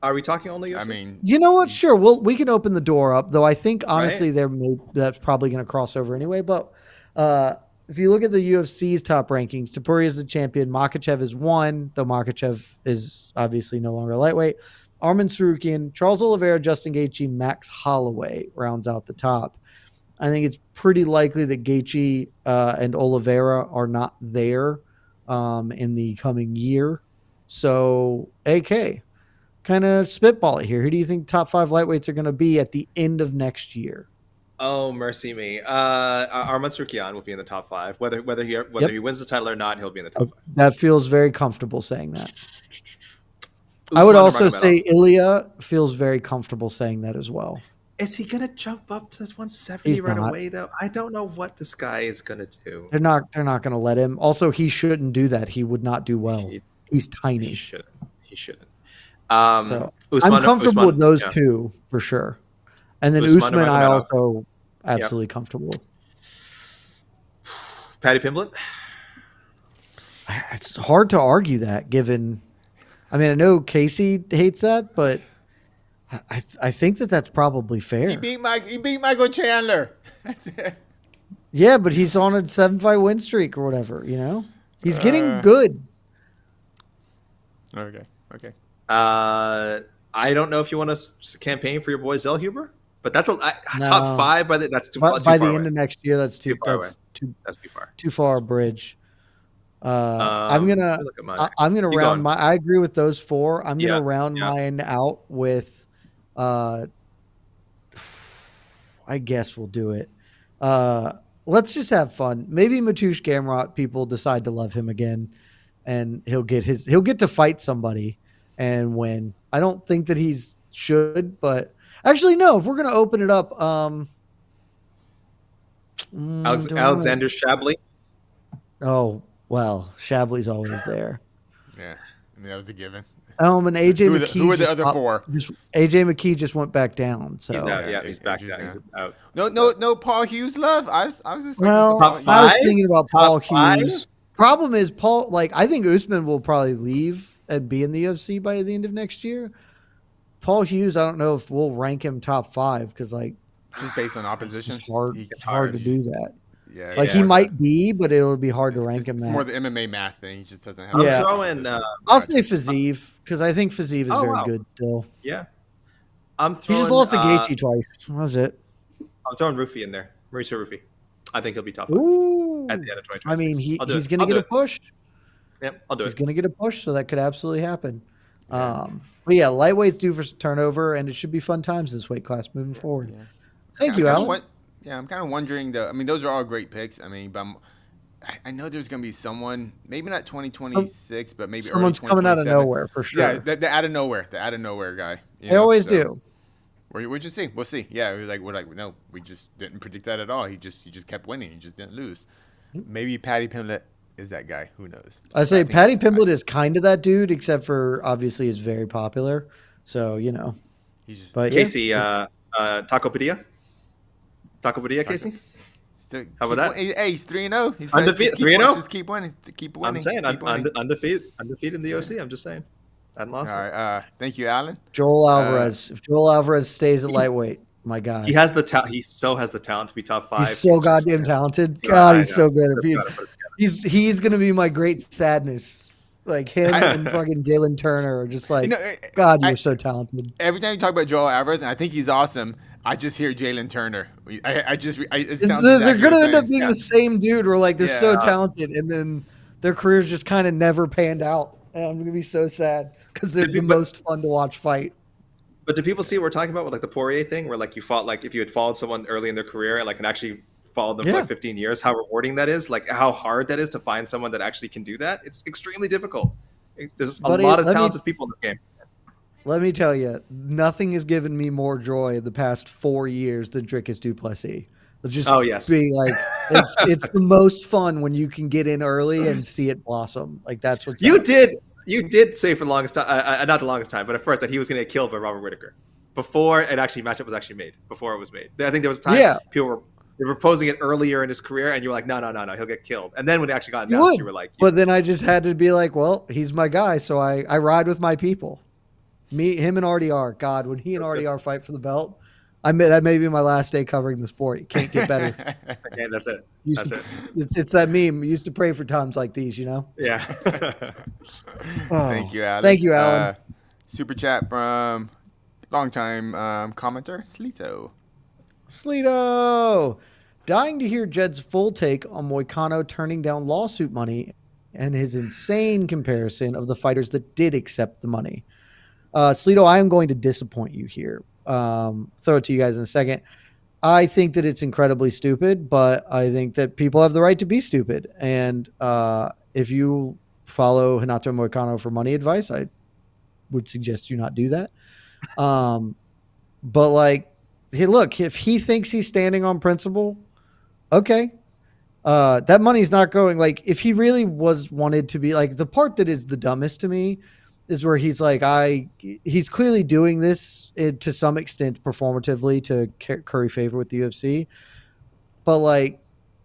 Are we talking only UFC? I mean, you know what? Sure. We can open the door up, though I think honestly that's probably going to cross over anyway. But if you look at the UFC's top rankings, Topuria is the champion. Makhachev is 1, though Makhachev is obviously no longer a lightweight. Arman Tsarukyan, Charles Oliveira, Justin Gaethje, Max Holloway rounds out the top. I think it's pretty likely that Gaethje and Oliveira are not there in the coming year. So, AK, kind of spitball it here. Who do you think top 5 lightweights are going to be at the end of next year? Oh, mercy me. Arman Tsarukyan will be in the top 5. Whether he wins the title or not, he'll be in the top 5. That feels very comfortable saying that. I would also say Ilya feels very comfortable saying that as well. Is he going to jump up to 170 away, though? I don't know what this guy is going to do. They're not going to let him. Also, he shouldn't do that. He would not do well. He's tiny. He shouldn't. So I'm comfortable with those two for sure. And then Usman I also absolutely comfortable with. Paddy Pimblett? It's hard to argue that given – I mean, I know Casey hates that, but I think that's probably fair. He beat Michael Chandler. That's it. Yeah, but he's on a 7-fight win streak or whatever, you know? He's getting good. Okay. I don't know if you want to campaign for your boy Zellhuber, but that's top 5 that's too far by the away. end of next year. That's too far. Too far a bridge. I'm gonna round my. I agree with those 4. I'm gonna round mine out with. I guess we'll do it. Let's just have fun. Maybe Mateusz Gamrot people decide to love him again, and he'll get to fight somebody and win. I don't think that he should, but actually no. If we're gonna open it up, Alexander Shabliy. Oh well, Shabli's always there. Yeah, I mean that was a given. And AJ McKee. Who are the other 4? AJ McKee just went back down. So he's out. He's back down. He's out. No Paul Hughes love. I was just I was thinking about Paul Hughes. Problem is Paul. Like I think Usman will probably leave and be in the UFC by the end of next year. Paul Hughes, I don't know if we'll rank him top 5 because like just based on opposition, it's hard to do that. Yeah, like he might be, but it would be hard to rank him. It's more the MMA math thing. He just doesn't have. I'm throwing. I'll say Fiziev because I think Fiziev is very good still. Yeah, he just lost to Gaethje twice. That was it. I'm throwing Rufy in there. Mauricio Rufy. I think he'll be top 5 at the end of 2026. I mean, he's going to get a push. Yep, I'll do it. He's going to get a push, so that could absolutely happen. But yeah, lightweight's due for turnover, and it should be fun times this weight class moving forward. Yeah. Thank you, Alan. I'm kind of wondering, I mean, those are all great picks. I mean, but I know there's going to be someone, maybe not 2026, but maybe someone's coming out of nowhere for sure. Yeah, the out of nowhere guy. They always do. We'll just see. We'll see. Yeah, no, we just didn't predict that at all. He just kept winning. He just didn't lose. Maybe Paddy Pimblett is that guy. Who knows? I say Paddy Pimblett is kind of that dude, except for obviously he's very popular. So you know, he's just. But Casey, Taco Padilla. Casey. How about that? Hey, he's 3-0. He's undefeated. 3-0. Just keep winning. I'm saying undefeated in the UFC. I'm just saying. I hadn't lost. All right. Thank you, Alan. Joel Alvarez. If Joel Alvarez stays at lightweight, my God. He has the talent. He so has the talent to be top 5. He's so goddamn talented. God, he's so good. He's gonna be my great sadness. Like him and fucking Jalen Turner are just like, God, you're so talented. Every time you talk about Joel Alvarez, and I think he's awesome, I just hear Jalen Turner. They're going to end up being the same dude where like they're so talented and then their careers just kind of never panned out. And I'm gonna be so sad because they're Did the you- but- most fun to watch fight. But do people see what we're talking about with like the Poirier thing, where like you fought like if you had followed someone early in their career and like and actually followed them for Yeah. like 15 years, how rewarding that is, like how hard that is to find someone that actually can do that. It's extremely difficult. There's a Buddy, lot of let me- talented people in this game. Let me tell you, nothing has given me more joy in the past 4 years than Dricus du Plessis. Just Oh, yes. being like, it's the most fun when you can get in early and see it blossom. Like that's what You did say for the longest time, not the longest time, but at first that he was going to get killed by Robert Whittaker before it actually matchup was actually made. Before it was made, I think there was a time people were proposing it earlier in his career, and you were like, no, he'll get killed. And then when it actually got announced, you were like, But then I just had to be like, well, he's my guy, so I ride with my people. Him and RDR. God, when he and RDR fight for the belt, that may be my last day covering the sport. You can't get better. okay, that's it. That's it. It's that meme. We used to pray for times like these, you know? Yeah. Thank you, Alan. Thank you, Alan. Super chat from longtime commenter, Slito. Sleeto! Dying to hear Jed's full take on Moicano turning down lawsuit money and his insane comparison of the fighters that did accept the money. Sleeto, I am going to disappoint you here. Throw it to you guys in a second. I think that it's incredibly stupid, but I think that people have the right to be stupid. And if you follow Renato Moicano for money advice, I would suggest you not do that. But like, hey, look, if he thinks he's standing on principle, okay. That money's not going, like, if he really wanted to be, like, the part that is the dumbest to me is where he's like, he's clearly doing this to some extent performatively to curry favor with the UFC. But like,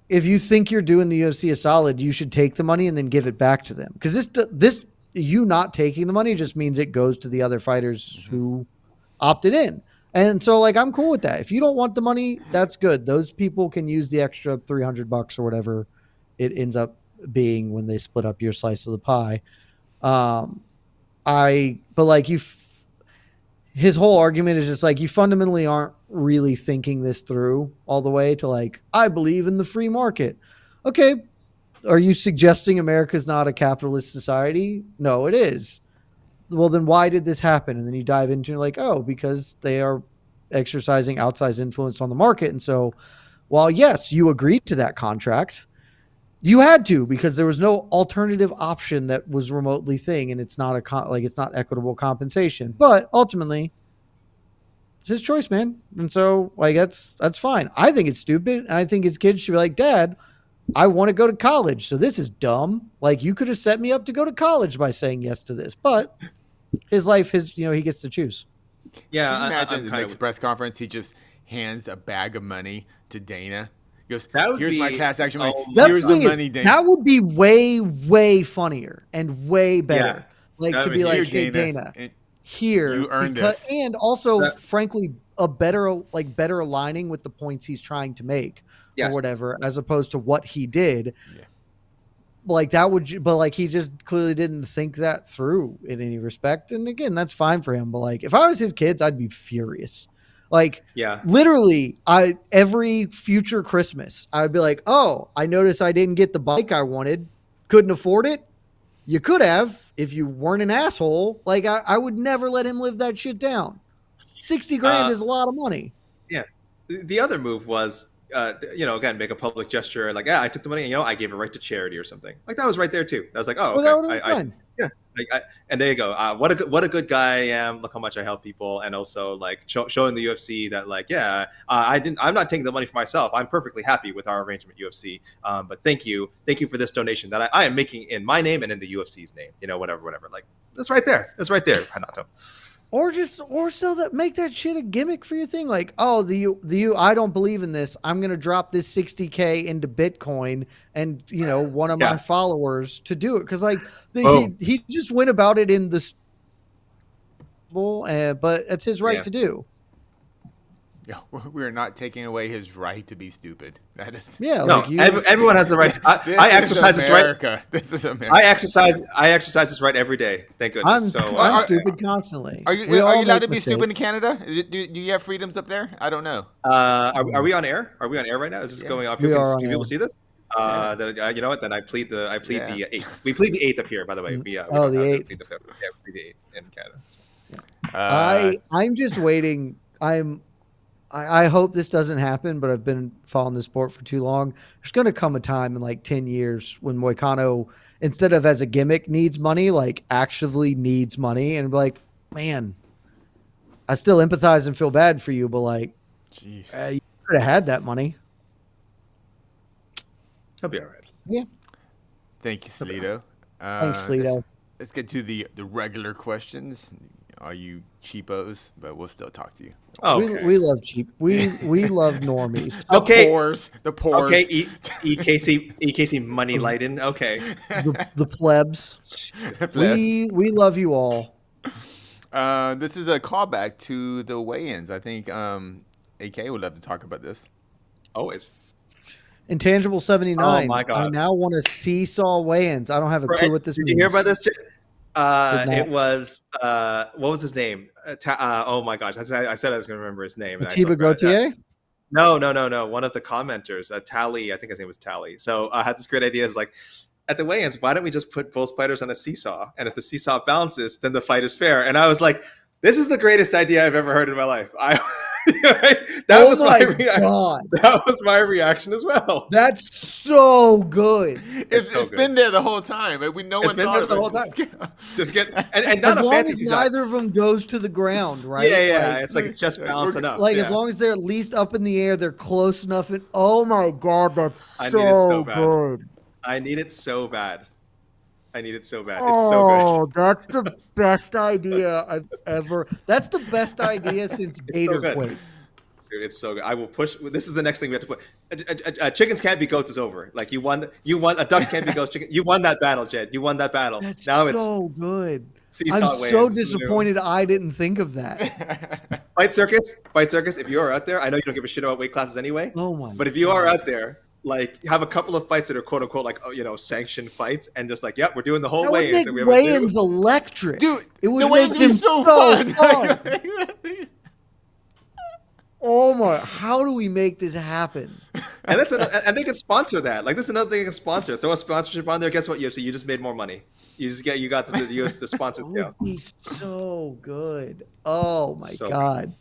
if you think you're doing the UFC a solid, you should take the money and then give it back to them. Because this you not taking the money just means it goes to the other fighters who opted in. And so like, I'm cool with that. If you don't want the money, that's good. Those people can use the extra $300 or whatever it ends up being when they split up your slice of the pie. But like his whole argument is just like, you fundamentally aren't really thinking this through all the way to like, I believe in the free market. Okay. Are you suggesting America's not a capitalist society? No, it is. Well, then why did this happen? And then you dive into like, oh, because they are exercising outsized influence on the market. And so while yes, you agreed to that contract, you had to, because there was no alternative option that was remotely thing. And it's not it's not equitable compensation, but ultimately it's his choice, man. And so like, that's fine. I think it's stupid. And I think his kids should be like, Dad, I want to go to college. So this is dumb. Like, you could have set me up to go to college by saying yes to this, but his life is, he gets to choose. Yeah. Can you imagine the kind next of, press conference, he just hands a bag of money to Dana. He goes, That would here's my be- class action money. That's Here's the the thing money, is, Dana. that would be way, way funnier and way better. Like That to would be be- like, Here, hey, Dana, and here, you earned because- this. and also, That- frankly, a better aligning with the points he's trying to make Yes. or whatever, as opposed to what he did. Yeah. Like that would, but like he just clearly didn't think that through in any respect. And again, that's fine for him. But like, if I was his kids, I'd be furious. Like, Yeah. literally, every future Christmas, I'd be like, oh, I noticed I didn't get the bike I wanted. Couldn't afford it. You could have if you weren't an asshole. Like, I would never let him live that shit down. 60 grand is a lot of money. Yeah. The other move was, again, make a public gesture like, I took the money and, I gave it right to charity or something. Like, that was right there too. I was like, oh, okay. Well, that would have been fine. And there you go. What a good guy I am. Look how much I help people. And also like showing the UFC that like, I'm not taking the money for myself. I'm perfectly happy with our arrangement, UFC. But thank you for this donation that I am making in my name and in the UFC's name, whatever. Like, that's right there. That's right there, Renato. Or so that make that shit a gimmick for your thing. Like, oh, I don't believe in this. I'm going to drop this 60K into Bitcoin and, one of my followers to do it. Cause like he just went about it in the, but it's his right to do. Yeah, we are not taking away his right to be stupid. That is everyone has the right. I exercise this right. This is America. I exercise this right every day. Thank goodness. I'm stupid constantly. Are you allowed to be stupid in Canada? Do you have freedoms up there? I don't know. Are we on air? Are we on air right now? Is this going up? Can people see this? You know what? Then I plead the Yeah. the 8th. We plead the 8th up here, by the way. We the don't 8th. plead the 5th. Yeah, we plead the 8th in Canada. So. I'm just waiting. I hope this doesn't happen, but I've been following the sport for too long. There's going to come a time in like 10 years when Moicano, instead of as a gimmick needs money, like actually needs money, and be like, man, I still empathize and feel bad for you, but like, you could have had that money. He'll be all right. Yeah. Thank you, Salito. Thanks, Lito. Let's get to the regular questions. Are you cheapos? But we'll still talk to you. Okay. We love cheap. We love normies. The Okay. pores. The pores. Okay, EKC money lighten. Okay. The plebs. We love you all. This is a callback to the weigh-ins. I think AK would love to talk about this. Always. Intangible 79. Oh my God. I now want to seesaw weigh-ins. I don't have a clue what this means. Did you hear about this? It was what was his name? Oh my gosh! I said I was going to remember his name. Atiba Gauthier? No. One of the commenters, Tally. I think his name was Tally. So I had this great idea. Is like at the weigh-ins, why don't we just put both fighters on a seesaw? And if the seesaw bounces, then the fight is fair. And I was like, this is the greatest idea I've ever heard in my life. That was my reaction as well. That's so good. It's been there the whole time. We no one thought of it the whole time. Just get and not as a long fancy as seesaw. neither of them goes to the ground, right? Yeah. It's like it's just balanced enough. Like as long as they're at least up in the air, they're close enough. And oh my God, that's so good. I need it so bad. It's so good. Oh, that's the best idea I've ever. That's the best idea since Gator Quake. Dude, it's so good. I will push. This is the next thing we have to put. Chickens can't be goats is over. Like you won. Ducks can't be goats. Chicken. You won that battle, Jed. You won that battle. That's now so good. I'm so disappointed I didn't think of that. Fight Circus. If you are out there, I know you don't give a shit about weight classes anyway. Oh my! But if you are out there, like have a couple of fights that are quote unquote like sanctioned fights, and just like yep, we're doing the whole weigh-ins. Weigh-ins electric, dude. It would the make weigh-ins them be so fun. Oh my! How do we make this happen? And and they can sponsor that. Like this is another thing they can sponsor. Throw a sponsorship on there. Guess what, UFC? You just made more money. You got the UFC the sponsor. That would be so good. Oh my God!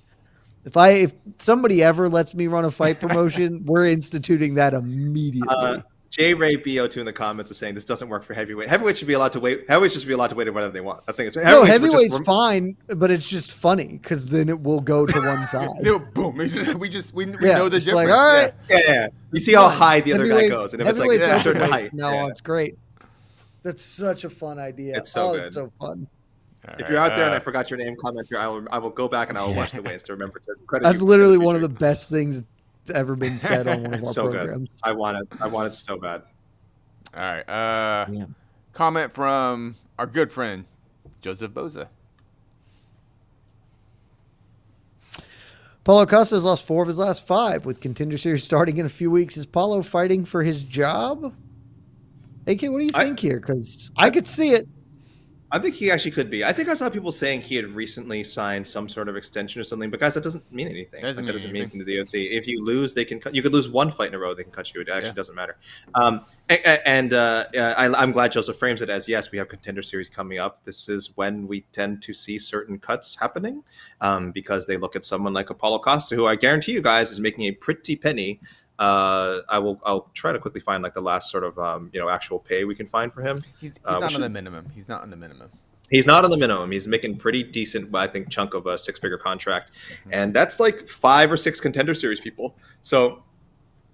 If somebody ever lets me run a fight promotion, we're instituting that immediately. J Ray BO2 in the comments is saying this doesn't work for heavyweight. Heavyweight should be allowed to wait. Heavyweight should be allowed to wait whatever they want. I think heavyweight's fine, but it's just funny because then it will go to one side. Boom! We know the difference. Like, all right, yeah. You see how high the other guy goes, and if it's like a certain height, it's great. That's such a fun idea. It's so good. It's so fun. If you're out there and I forgot your name, comment here. I will go back and I will watch the weigns to remember to credit. That's literally one of the best things that's ever been said on one of our programs. Good. I want it so bad. All right. Comment from our good friend Joseph Boza. Paulo Costa has lost 4 of his last 5 with Contender Series starting in a few weeks. Is Paulo fighting for his job? AK, what do you think here? Because I could see it. I think he actually could be. I think I saw people saying he had recently signed some sort of extension or something, but guys, that doesn't mean anything. That doesn't mean anything to the OC. If you lose, you could lose one fight in a row, they can cut you. It actually doesn't matter. I'm glad Joseph frames it as, yes, we have Contender Series coming up. This is when we tend to see certain cuts happening because they look at someone like Paulo Costa, who I guarantee you guys is making a pretty penny. I'll try to quickly find like the last sort of actual pay we can find for him. He's not on the minimum. He's not on the minimum. He's not on the minimum. He's making pretty decent, I think, chunk of a 6-figure contract, and that's like 5 or 6 Contender Series people. So.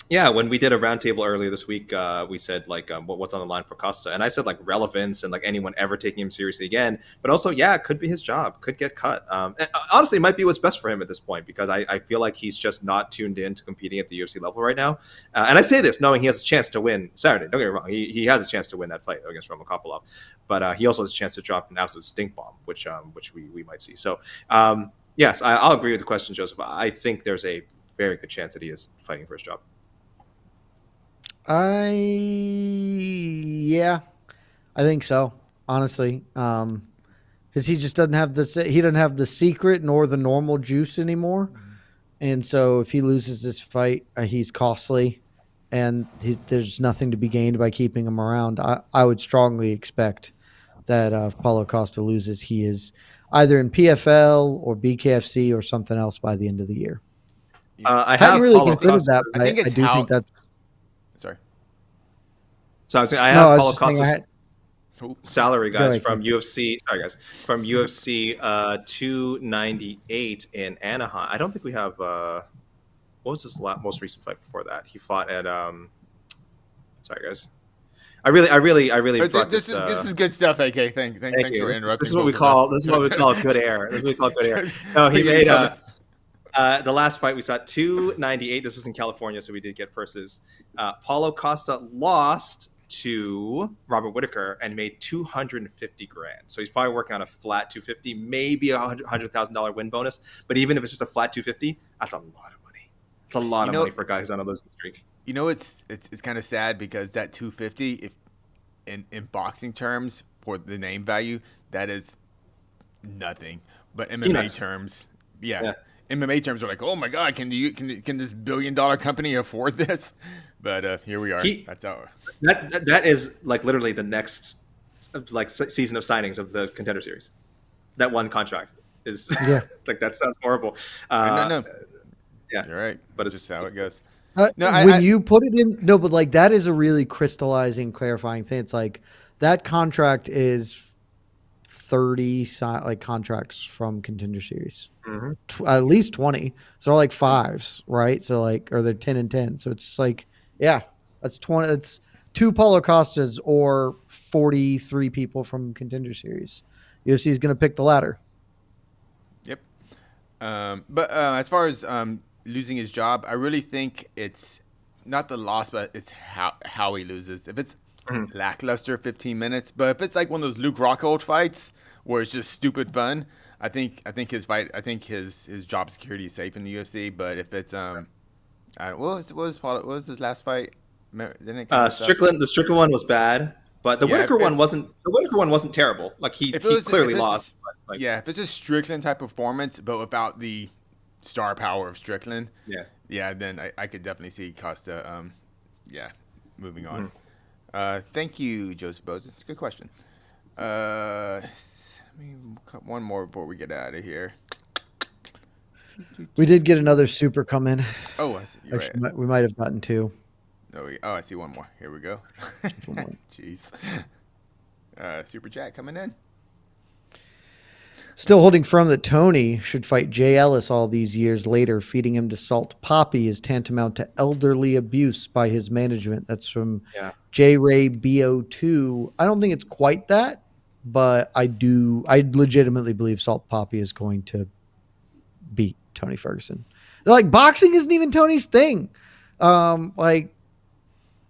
Yeah, when we did a roundtable earlier this week, we said like what's on the line for Costa, and I said like relevance and like anyone ever taking him seriously again. But also, yeah, it could be his job, could get cut. And honestly, it might be what's best for him at this point because I feel like he's just not tuned in to competing at the UFC level right now. And I say this knowing he has a chance to win Saturday. Don't get me wrong, he has a chance to win that fight against Roman Kopylov, but he also has a chance to drop an absolute stink bomb, which we might see. So yes, I'll agree with the question, Joseph. I think there's a very good chance that he is fighting for his job. I think so, honestly, because he just doesn't have the secret nor the normal juice anymore, and so if he loses this fight, he's costly, and there's nothing to be gained by keeping him around. I would strongly expect that if Paulo Costa loses, he is either in PFL or BKFC or something else by the end of the year. I Hadn't have really Paulo considered Costa. that, but I do think that's. Sorry. So I was saying I have Paulo just saying Costa's salary, guys, ahead, from UFC. Sorry, guys, from UFC 298 in Anaheim. I don't think we have. What was his most recent fight before that? He fought at. Sorry, guys. I really brought this is good stuff, AK. Thanks for interrupting. This is what we call good air. This is what we call good air. No, he made the last fight we saw 298. This was in California, so we did get purses. Paulo Costa lost to Robert Whittaker and made $250,000. So he's probably working on a flat 250, maybe $100,000 win bonus. But even if it's just a flat 250, that's a lot of money. It's a lot of money for a guy who's on a losing streak. You know, it's kind of sad because that 250, if in boxing terms for the name value, that is nothing. But MMA terms, yeah. MMA terms are like, oh my God, can this $1 billion company afford this? But here we are. That's our that is like literally the next season of signings of the Contender Series. That one contract is like that sounds horrible. No. Yeah, you're right. But it's just how it goes. You put it in, but like that is a really crystallizing, clarifying thing. It's like that contract is 30 contracts from Contender Series, at least 20. So they're like fives, right? So or they're 10 and 10. So it's like, that's 20. It's 2 Paulo Costas or 43 people from Contender Series. UFC is going to pick the latter. Yep. But as far as losing his job, I really think it's not the loss, but it's how he loses. If it's lackluster 15 minutes, but if it's like one of those Luke Rockhold fights where it's just stupid fun, I think his job security is safe in the UFC. But if it's what was his last fight? Strickland. The Strickland one was bad, but the Whittaker one wasn't. The Whittaker one wasn't terrible. Like he clearly lost. If it's a Strickland type performance, but without the star power of Strickland, then I could definitely see Costa moving on. Thank you, Joseph Boza. It's a good question. One more before we get out of here. We did get another super come in. Oh, I see. Actually, we might have gotten 2. I see one more. Here we go. Jeez. Super chat coming in. Still holding firm that Tony should fight Jay Ellis all these years later. Feeding him to salt poppy is tantamount to elderly abuse by his management. That's from J Ray BO2. I don't think it's quite that, but I legitimately believe salt poppy is going to beat Tony Ferguson. Like boxing isn't even Tony's thing. Like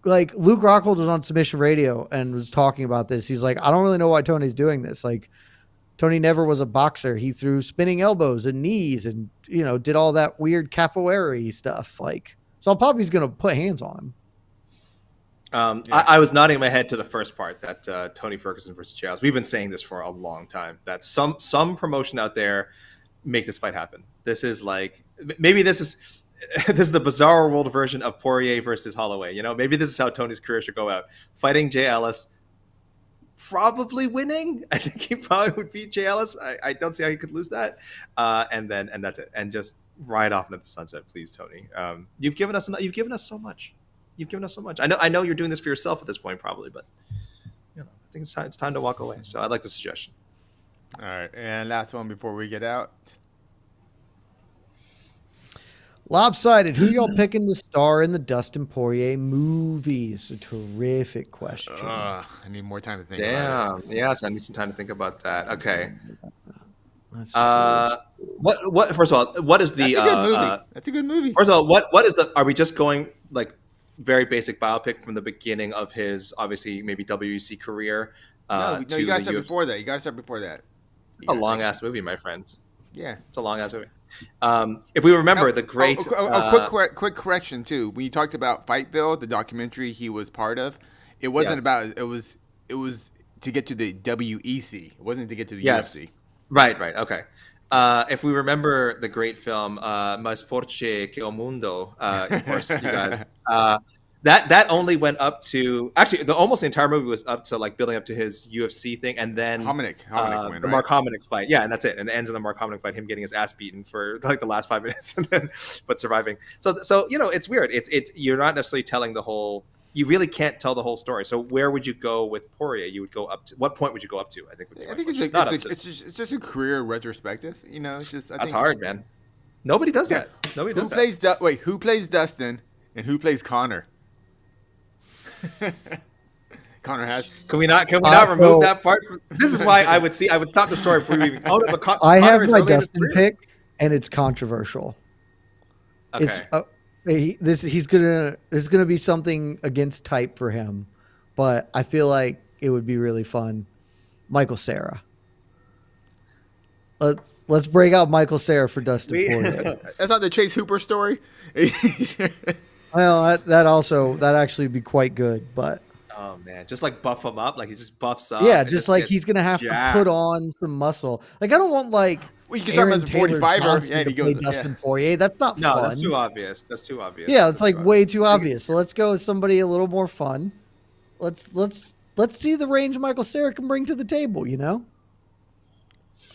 Luke Rockhold was on Submission Radio and was talking about this. He's like, I don't really know why Tony's doing this. Like, Tony never was a boxer. He threw spinning elbows and knees and, did all that weird capoeira stuff. Like, so Poppy's going to put hands on him. I was nodding my head to the first part that Tony Ferguson versus Jay Ellis. We've been saying this for a long time, that some promotion out there make this fight happen. This is like, maybe this is the bizarre world version of Poirier versus Holloway. Maybe this is how Tony's career should go out. Fighting Jay Ellis, probably winning. I think he probably would beat Jay Ellis. I don't see how he could lose that. And that's it. And just ride off into the sunset, please, Tony. You've given us so much. I know you're doing this for yourself at this point, probably, but I think it's time to walk away. So I like the suggestion. All right, and last one before we get out. Lopsided. Who y'all picking to star in the Dustin Poirier movie? It's a terrific question. I need more time to think about it. Yes, I need some time to think about that. Okay. What? First of all, what is the? That's a good movie. That's a good movie. First of all, what is the? Are we just going like very basic biopic from the beginning of his obviously maybe WEC career? No, you got to start before that. You got to start before that. It's a long ass movie, my friends. Yeah, it's a long ass movie. If we remember the great, quick correction too. When you talked about Fightville, the documentary he was part of, it wasn't about. It was to get to the WEC. It wasn't to get to the UFC. Right. Okay. If we remember the great film "Más Forte que el Mundo," of course, you guys. That only went up to actually almost the entire movie was up to like building up to his UFC thing, and then Hominick win, the right? Mark Hominick fight. Yeah, and that's it. And it ends in the Mark Hominick fight, him getting his ass beaten for like the last 5 minutes, and then but surviving. So you know, it's weird. It's you're not necessarily telling the whole. You really can't tell the whole story. So where would you go with Poirier? You would go up to what point would you go up to? I think. I think it's just a career retrospective. You know, it's just that's hard, man. Nobody does that. Nobody does that. Who plays Dustin and who plays Connor? Connor has. Can we not remove that part? This is why I would stop the story before we even. Oh, no, but I have my Dustin pick, and it's controversial. Okay. This is gonna be something against type for him, but I feel like it would be really fun. Michael Cera. Let's break out Michael Cera for Dustin Poirier. That's not the Chase Hooper story. Well, that actually would be quite good, but oh man, just like buff him up, like he just buffs up. Yeah, just like he's gonna have to put on some muscle. Like I don't want like you can start him as a 45er. Yeah, he goes Dustin Poirier. That's not fun. No, that's too obvious. Yeah, it's like way too obvious. So let's go with somebody a little more fun. Let's see the range Michael Cera can bring to the table. You know.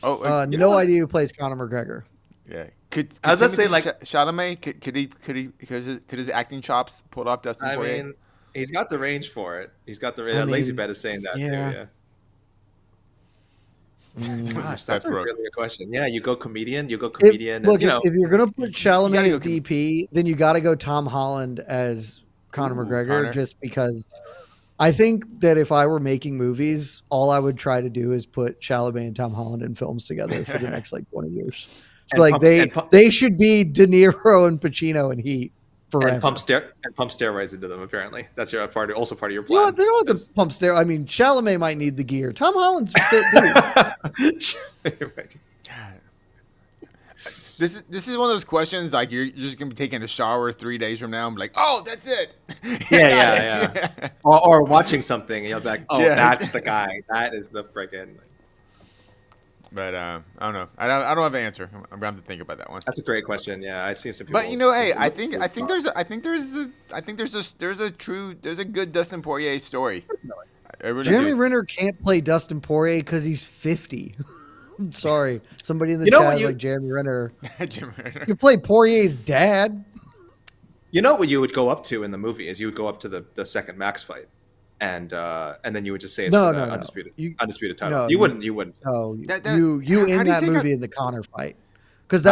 No idea who plays Conor McGregor. Yeah. Could I was gonna say like Chalamet? Could his acting chops pull off Dustin Poirier? I mean, he's got the range for it. He's got the range. Lazy Bet is saying that too. Yeah. Gosh, that's a really good question. Yeah, you go comedian. Look, if you're gonna put Chalamet as DP, then you got to go Tom Holland as Conor McGregor, just because. I think that if I were making movies, all I would try to do is put Chalamet and Tom Holland in films together for the next like 20 years. So like they should be De Niro and Pacino and Heat forever. And pump steroids into them. Apparently, that's part of your plan. You know what? They don't have to pump steroids. I mean, Chalamet might need the gear. Tom Holland's fit dude. This is one of those questions like you're just gonna be taking a shower 3 days from now and be like, oh, that's it. Yeah. Or watching something and you'll be like, oh, that's the guy. That is the friggin'. But I don't know. I don't have an answer. I'm gonna have to think about that one. That's a great question. Yeah, I see some people. But you know, hey, I think there's a good Dustin Poirier story. Jeremy Renner can't play Dustin Poirier because he's 50. I'm sorry. Somebody in the chat like Jeremy Renner. You play Poirier's dad. You know what you would go up to in the movie is you would go up to the second Max fight, and then you would just say it's undisputed title. No, you wouldn't. No, you in that movie in the Conor fight, because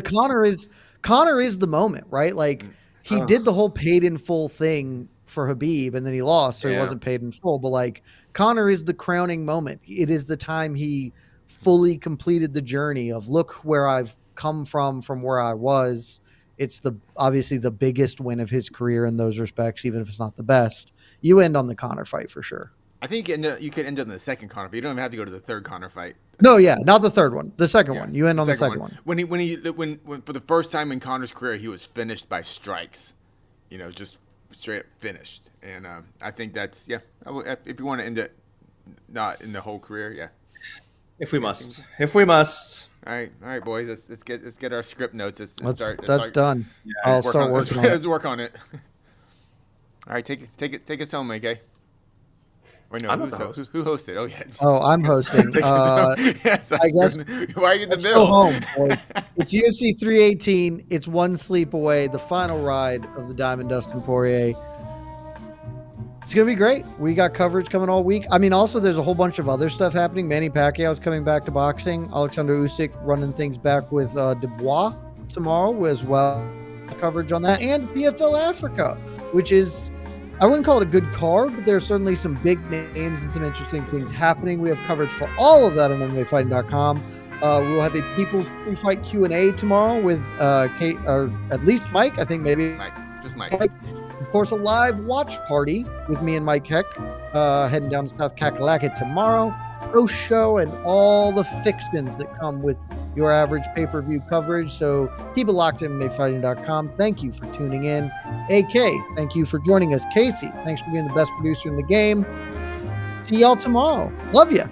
Conor is the moment, right? Like he did the whole paid in full thing for Habib, and then he lost, so he wasn't paid in full. But like Conor is the crowning moment. It is the time he fully completed the journey of look where I've come from where I was. It's obviously the biggest win of his career in those respects, even if it's not the best. You end on the Conor fight for sure. I think you could end on the second Conor fight. You don't even have to go to the third Conor fight. No, yeah, not the third one. The second one. You end on the second one. When for the first time in Conor's career, he was finished by strikes. You know, just straight up finished. And I think that's if you want to end it not in the whole career, yeah. If we must. All right, boys. Let's get our script notes. That's done. Yeah, I'll start working on it. Let's work on it. All right, take us home, AK. Wait, no, who hosted? Oh yeah. Oh, I'm hosting. I guess. Why are you in the Go middle? home, boys. It's UFC 318. It's one sleep away. The final ride of the Diamond Dustin Poirier. It's going to be great. We got coverage coming all week. I mean, also, there's a whole bunch of other stuff happening. Manny Pacquiao's coming back to boxing. Alexander Usyk running things back with Dubois tomorrow as well. Coverage on that. And PFL Africa, which is, I wouldn't call it a good card, but there's certainly some big names and some interesting things happening. We have coverage for all of that on MMAfighting.com. We'll have a People's Pre-Fight Q&A tomorrow with Kate, or at least Mike. I think maybe just Mike. Of course, a live watch party with me and Mike Heck heading down to South Kakalaka tomorrow. Post show and all the fixins that come with your average pay-per-view coverage. So keep it locked in MMAfighting.com. Thank you for tuning in. AK, thank you for joining us. Casey, thanks for being the best producer in the game. See y'all tomorrow. Love you.